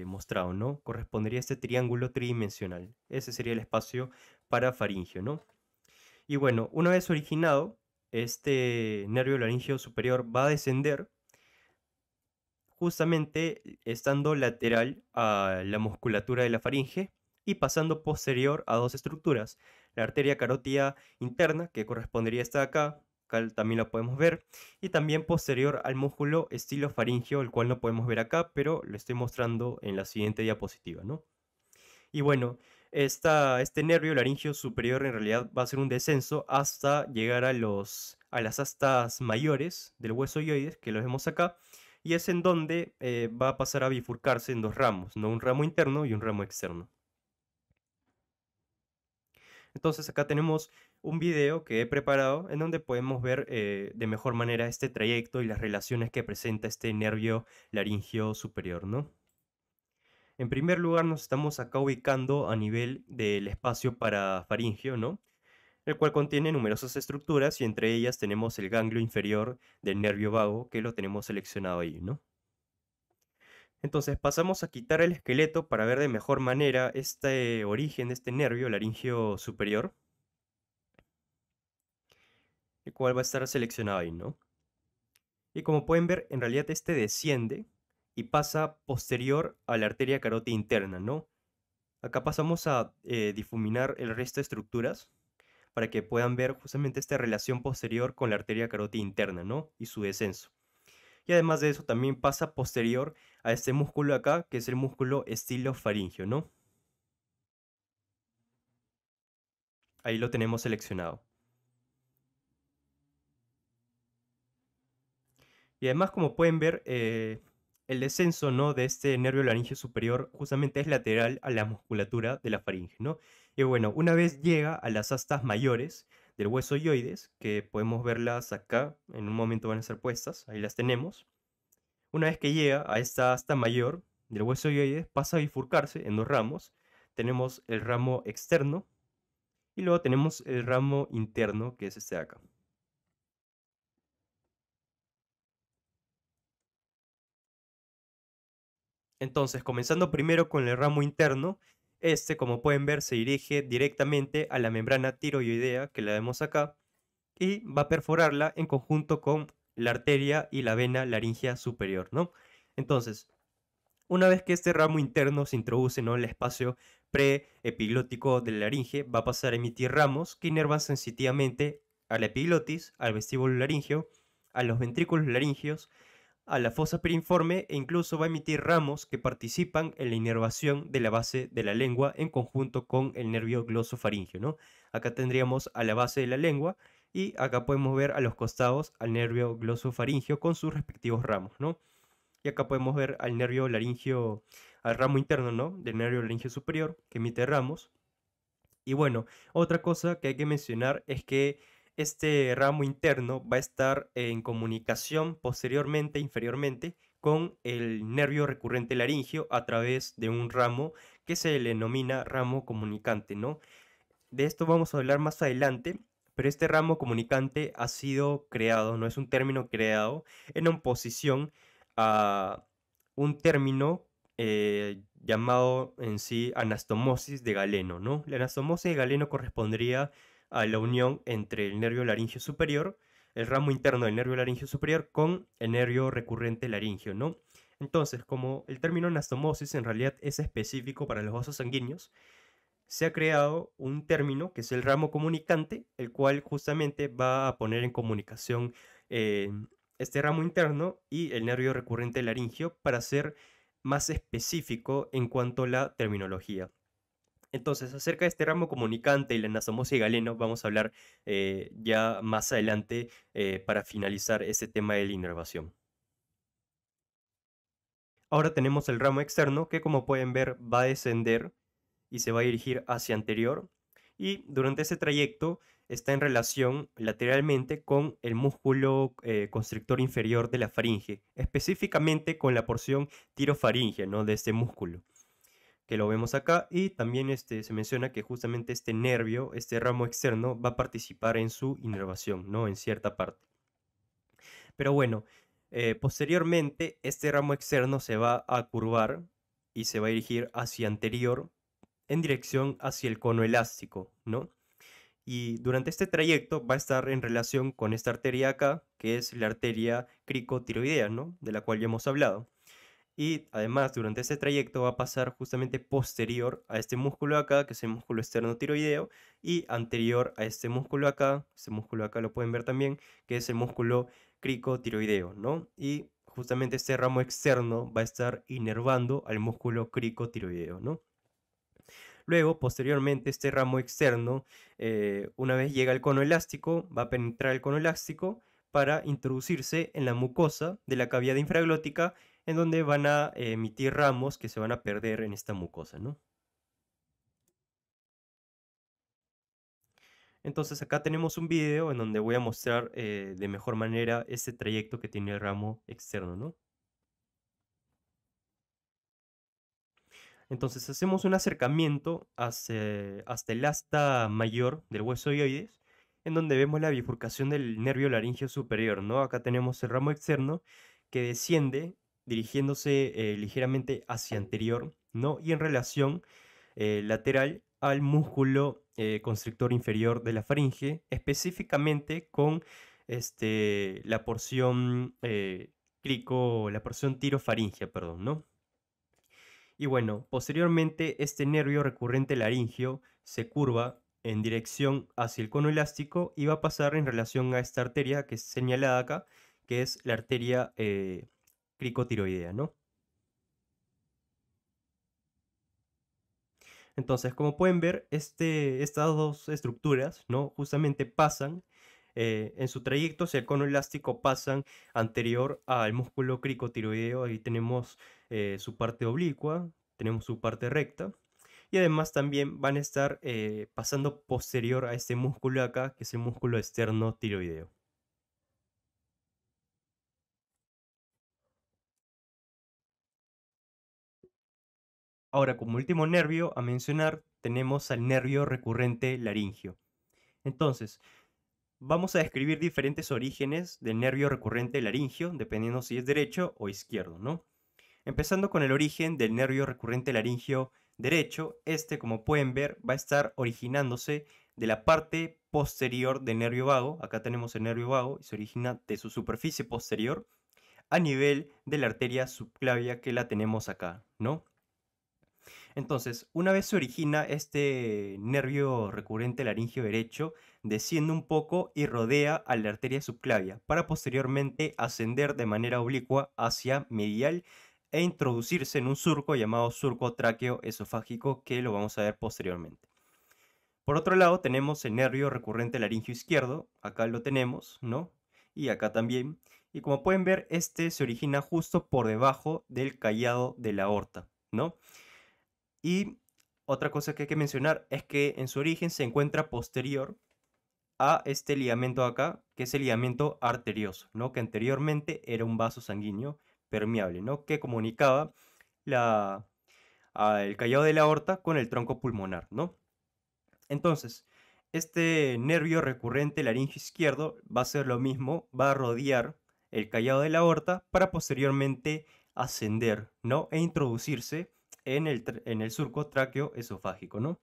mostrado, ¿no? Correspondería a este triángulo tridimensional. Ese sería el espacio parafaringio, ¿no? Y bueno, una vez originado, este nervio laringio superior va a descender justamente estando lateral a la musculatura de la faringe y pasando posterior a dos estructuras: la arteria carótida interna, que correspondería a esta de acá, también la podemos ver, y también posterior al músculo estilofaringio, el cual no podemos ver acá, pero lo estoy mostrando en la siguiente diapositiva, ¿no? Y bueno, este nervio laringio superior en realidad va a ser un descenso hasta llegar a las astas mayores del hueso hioides, que lo vemos acá, y es en donde va a pasar a bifurcarse en dos ramos, ¿no? Un ramo interno y un ramo externo. Entonces acá tenemos un video que he preparado en donde podemos ver de mejor manera este trayecto y las relaciones que presenta este nervio laringio superior, ¿no? En primer lugar, nos estamos acá ubicando a nivel del espacio parafaringio, ¿no?, el cual contiene numerosas estructuras y entre ellas tenemos el ganglio inferior del nervio vago, que lo tenemos seleccionado ahí, ¿no? Entonces pasamos a quitar el esqueleto para ver de mejor manera este origen de este nervio laringio superior, el cual va a estar seleccionado ahí, ¿no? Y como pueden ver, en realidad este desciende y pasa posterior a la arteria carótida interna, ¿no? Acá pasamos a difuminar el resto de estructuras para que puedan ver justamente esta relación posterior con la arteria carótida interna, ¿no?, y su descenso. Y además de eso también pasa posterior a este músculo acá, que es el músculo estilofaringio, ¿no? Ahí lo tenemos seleccionado. Y además, como pueden ver, el descenso, ¿no?, de este nervio laringio superior justamente es lateral a la musculatura de la faringe, ¿no? Y bueno, una vez llega a las astas mayores del hueso hioides, que podemos verlas acá, en un momento van a ser puestas, ahí las tenemos. Una vez que llega a esta asta mayor del hueso hioides, pasa a bifurcarse en dos ramos. Tenemos el ramo externo y luego tenemos el ramo interno, que es este de acá. Entonces, comenzando primero con el ramo interno, este, como pueden ver, se dirige directamente a la membrana tiroidea, que la vemos acá, y va a perforarla en conjunto con la arteria y la vena laringea superior, ¿no? Entonces, una vez que este ramo interno se introduce, ¿no?, en el espacio preepiglótico de la laringe, va a pasar a emitir ramos que inervan sensitivamente a la epiglotis, al vestíbulo laringio, a los ventrículos laringios, a la fosa piriforme, e incluso va a emitir ramos que participan en la inervación de la base de la lengua en conjunto con el nervio glosofaringio, ¿no? Acá tendríamos a la base de la lengua y acá podemos ver a los costados al nervio glosofaringio con sus respectivos ramos, ¿no? Y acá podemos ver al nervio laringio, al ramo interno, ¿no? Del nervio laringio superior, que emite ramos. Y bueno, otra cosa que hay que mencionar es que este ramo interno va a estar en comunicación posteriormente, inferiormente, con el nervio recurrente laringio a través de un ramo que se le denomina ramo comunicante, ¿no? De esto vamos a hablar más adelante, pero este ramo comunicante ha sido creado, no es un término creado, en oposición a un término llamado en sí anastomosis de Galeno, ¿no? La anastomosis de Galeno correspondería a la unión entre el nervio laringio superior, el ramo interno del nervio laringio superior, con el nervio recurrente laringio, ¿no? Entonces, como el término anastomosis en realidad es específico para los vasos sanguíneos, se ha creado un término que es el ramo comunicante, el cual justamente va a poner en comunicación eh, este ramo interno y el nervio recurrente laringio para ser más específico en cuanto a la terminología. Entonces, acerca de este ramo comunicante y la anastomosis de Galeno, vamos a hablar ya más adelante para finalizar este tema de la inervación. Ahora tenemos el ramo externo que, como pueden ver, va a descender y se va a dirigir hacia anterior, y durante ese trayecto está en relación lateralmente con el músculo constrictor inferior de la faringe, específicamente con la porción tirofaringea, ¿no? De este músculo, que lo vemos acá, y también se menciona que justamente este nervio, este ramo externo, va a participar en su inervación, ¿no? En cierta parte. Pero bueno, posteriormente este ramo externo se va a curvar y se va a dirigir hacia anterior en dirección hacia el cono elástico, ¿no? Y durante este trayecto va a estar en relación con esta arteria acá, que es la arteria cricotiroidea, ¿no? De la cual ya hemos hablado. Y además, durante este trayecto va a pasar justamente posterior a este músculo acá, que es el músculo externo tiroideo, y anterior a este músculo acá lo pueden ver también, que es el músculo cricotiroideo, ¿no? Y justamente este ramo externo va a estar inervando al músculo cricotiroideo, ¿no? Luego, posteriormente, este ramo externo, una vez llega al cono elástico, va a penetrar el cono elástico para introducirse en la mucosa de la cavidad infraglótica, en donde van a emitir ramos que se van a perder en esta mucosa, ¿no? Entonces acá tenemos un video en donde voy a mostrar de mejor manera este trayecto que tiene el ramo externo, ¿no? Entonces hacemos un acercamiento hasta el asta mayor del hueso hioides, en donde vemos la bifurcación del nervio laringio superior, ¿no? Acá tenemos el ramo externo que desciende dirigiéndose ligeramente hacia anterior, ¿no? Y en relación lateral al músculo constrictor inferior de la faringe, específicamente con la porción la porción tirofaringea, perdón, ¿no? Y bueno, posteriormente este nervio recurrente laringio se curva en dirección hacia el cono elástico y va a pasar en relación a esta arteria que es señalada acá, que es la arteria cricotiroidea, ¿no? Entonces, como pueden ver, estas dos estructuras, ¿no? Justamente pasan en su trayecto hacia el cono elástico, pasan anterior al músculo cricotiroideo. Ahí tenemos su parte oblicua, tenemos su parte recta. Y además también van a estar pasando posterior a este músculo acá, que es el músculo externo tiroideo. Ahora, como último nervio a mencionar, tenemos al nervio recurrente laringio. Entonces, vamos a describir diferentes orígenes del nervio recurrente laringio, dependiendo si es derecho o izquierdo, ¿no? Empezando con el origen del nervio recurrente laringio derecho, como pueden ver, va a estar originándose de la parte posterior del nervio vago. Acá tenemos el nervio vago y se origina de su superficie posterior a nivel de la arteria subclavia que la tenemos acá, ¿no? Entonces, una vez se origina este nervio recurrente laringio derecho, desciende un poco y rodea a la arteria subclavia para posteriormente ascender de manera oblicua hacia medial e introducirse en un surco llamado surco tráqueo esofágico, que lo vamos a ver posteriormente. Por otro lado, tenemos el nervio recurrente laringio izquierdo, acá lo tenemos, ¿no? Y acá también. Y como pueden ver, este se origina justo por debajo del callado de la aorta, ¿no? Y otra cosa que hay que mencionar es que en su origen se encuentra posterior a este ligamento de acá, que es el ligamento arterioso, ¿no? Que anteriormente era un vaso sanguíneo permeable, ¿no? Que comunicaba la, el callado de la aorta con el tronco pulmonar, ¿no? Entonces, este nervio recurrente laringio izquierdo va a hacer lo mismo, va a rodear el callado de la aorta para posteriormente ascender, ¿no? E introducirse en el surco tráqueo-esofágico, ¿no?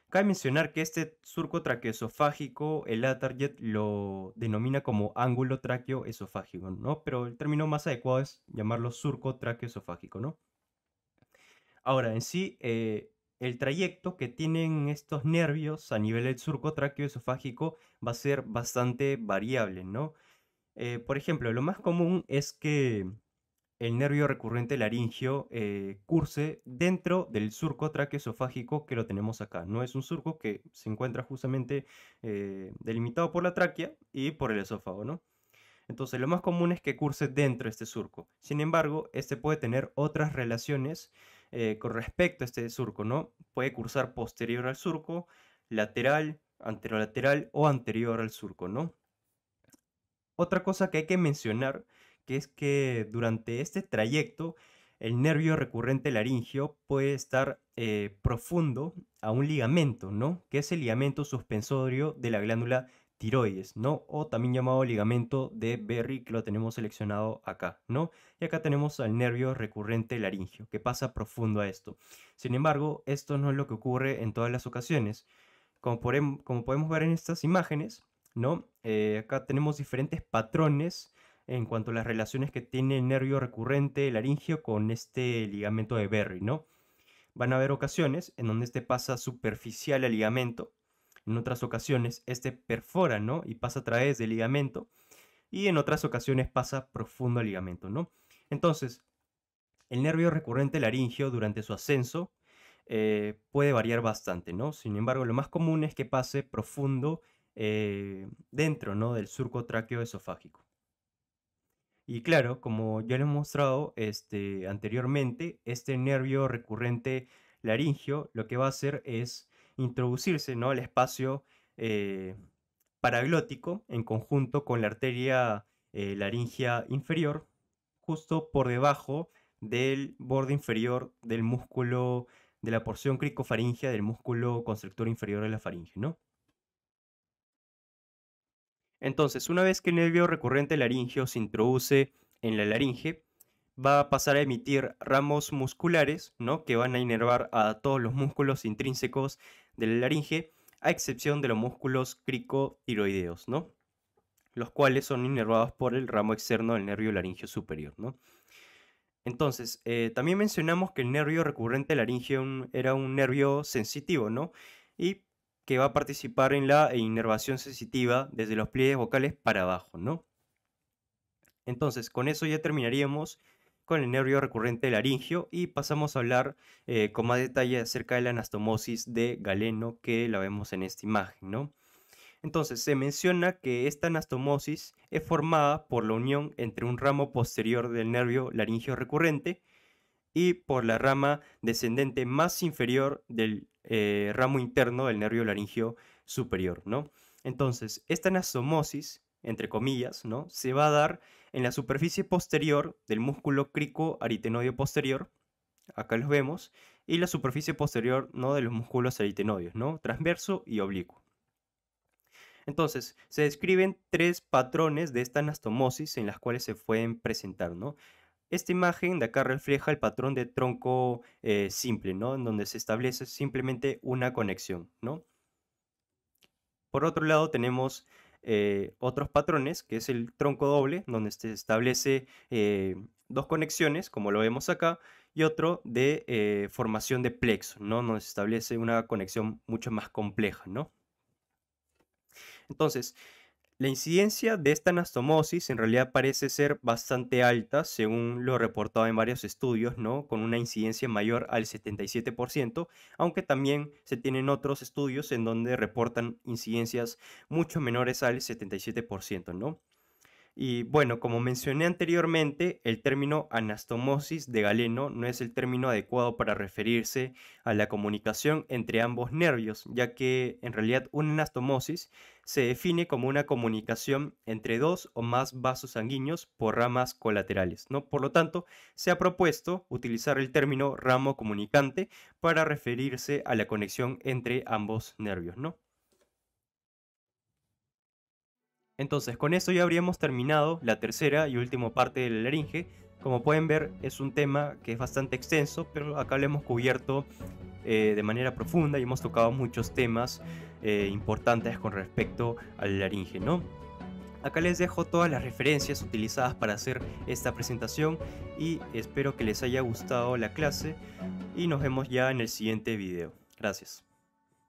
Cabe mencionar que este surco traqueoesofágico, el Atarjet lo denomina como ángulo tráqueo-esofágico, ¿no? Pero el término más adecuado es llamarlo surco tráqueo-esofágico, ¿no? Ahora, en sí, el trayecto que tienen estos nervios a nivel del surco tráqueo-esofágico va a ser bastante variable, ¿no? Por ejemplo, lo más común es que el nervio recurrente laringio curse dentro del surco tráqueo-esofágico que lo tenemos acá. No es un surco que se encuentra justamente delimitado por la tráquea y por el esófago, ¿no? Entonces, lo más común es que curse dentro de este surco. Sin embargo, este puede tener otras relaciones con respecto a este surco, ¿no? Puede cursar posterior al surco, lateral, anterolateral o anterior al surco, ¿no? Otra cosa que hay que mencionar, que es que durante este trayecto, el nervio recurrente laringio puede estar profundo a un ligamento, ¿no? Que es el ligamento suspensorio de la glándula tiroides, ¿no? O también llamado ligamento de Berry, que lo tenemos seleccionado acá, ¿no? Y acá tenemos al nervio recurrente laringio, que pasa profundo a esto. Sin embargo, esto no es lo que ocurre en todas las ocasiones. Como podemos ver en estas imágenes, ¿no? Acá tenemos diferentes patrones en cuanto a las relaciones que tiene el nervio recurrente laringio con este ligamento de Berry, ¿no? Van a haber ocasiones en donde este pasa superficial al ligamento, en otras ocasiones este perfora, ¿no? Y pasa a través del ligamento, y en otras ocasiones pasa profundo al ligamento, ¿no? Entonces, el nervio recurrente laringio durante su ascenso puede variar bastante, ¿no? Sin embargo, lo más común es que pase profundo dentro, ¿no? Del surco tráqueo-esofágico. Y claro, como ya lo he mostrado anteriormente, este nervio recurrente laringio lo que va a hacer es introducirse, ¿no? Al espacio eh, paraglótico en conjunto con la arteria laringea inferior, justo por debajo del borde inferior del músculo de la porción cricofaringea del músculo constrictor inferior de la faringe, ¿no? Entonces, una vez que el nervio recurrente laringio se introduce en la laringe, va a pasar a emitir ramos musculares, ¿no? Que van a inervar a todos los músculos intrínsecos de la laringe, a excepción de los músculos cricotiroideos, ¿no? Los cuales son inervados por el ramo externo del nervio laringio superior, ¿no? Entonces, también mencionamos que el nervio recurrente laringio era un nervio sensitivo, ¿no? Y que va a participar en la inervación sensitiva desde los pliegues vocales para abajo, ¿no? Entonces, con eso ya terminaríamos con el nervio recurrente laringio y pasamos a hablar con más detalle acerca de la anastomosis de Galeno que la vemos en esta imagen, ¿no? Entonces, se menciona que esta anastomosis es formada por la unión entre un ramo posterior del nervio laringio recurrente y por la rama descendente más inferior del ramo interno del nervio laringio superior, ¿no? Entonces, esta anastomosis, entre comillas, ¿no? Se va a dar en la superficie posterior del músculo cricoaritenoideo posterior, acá los vemos, y la superficie posterior, ¿no? De los músculos aritenoides, ¿no? Transverso y oblicuo. Entonces, se describen tres patrones de esta anastomosis en las cuales se pueden presentar, ¿no? Esta imagen de acá refleja el patrón de tronco simple, ¿no? En donde se establece simplemente una conexión, ¿no? Por otro lado tenemos otros patrones, que es el tronco doble, donde se establece dos conexiones, como lo vemos acá, y otro de formación de plexo, ¿no? Donde se establece una conexión mucho más compleja, ¿no? Entonces, la incidencia de esta anastomosis en realidad parece ser bastante alta, según lo reportado en varios estudios, ¿no? Con una incidencia mayor al 77%, aunque también se tienen otros estudios en donde reportan incidencias mucho menores al 77%, ¿no? Y bueno, como mencioné anteriormente, el término anastomosis de Galeno no es el término adecuado para referirse a la comunicación entre ambos nervios, ya que en realidad una anastomosis se define como una comunicación entre dos o más vasos sanguíneos por ramas colaterales, ¿no? Por lo tanto, se ha propuesto utilizar el término ramo comunicante para referirse a la conexión entre ambos nervios, ¿no? Entonces, con esto ya habríamos terminado la tercera y última parte de la laringe. Como pueden ver, es un tema que es bastante extenso, pero acá lo hemos cubierto de manera profunda y hemos tocado muchos temas importantes con respecto a la laringe, ¿no? Acá les dejo todas las referencias utilizadas para hacer esta presentación y espero que les haya gustado la clase y nos vemos ya en el siguiente video. Gracias.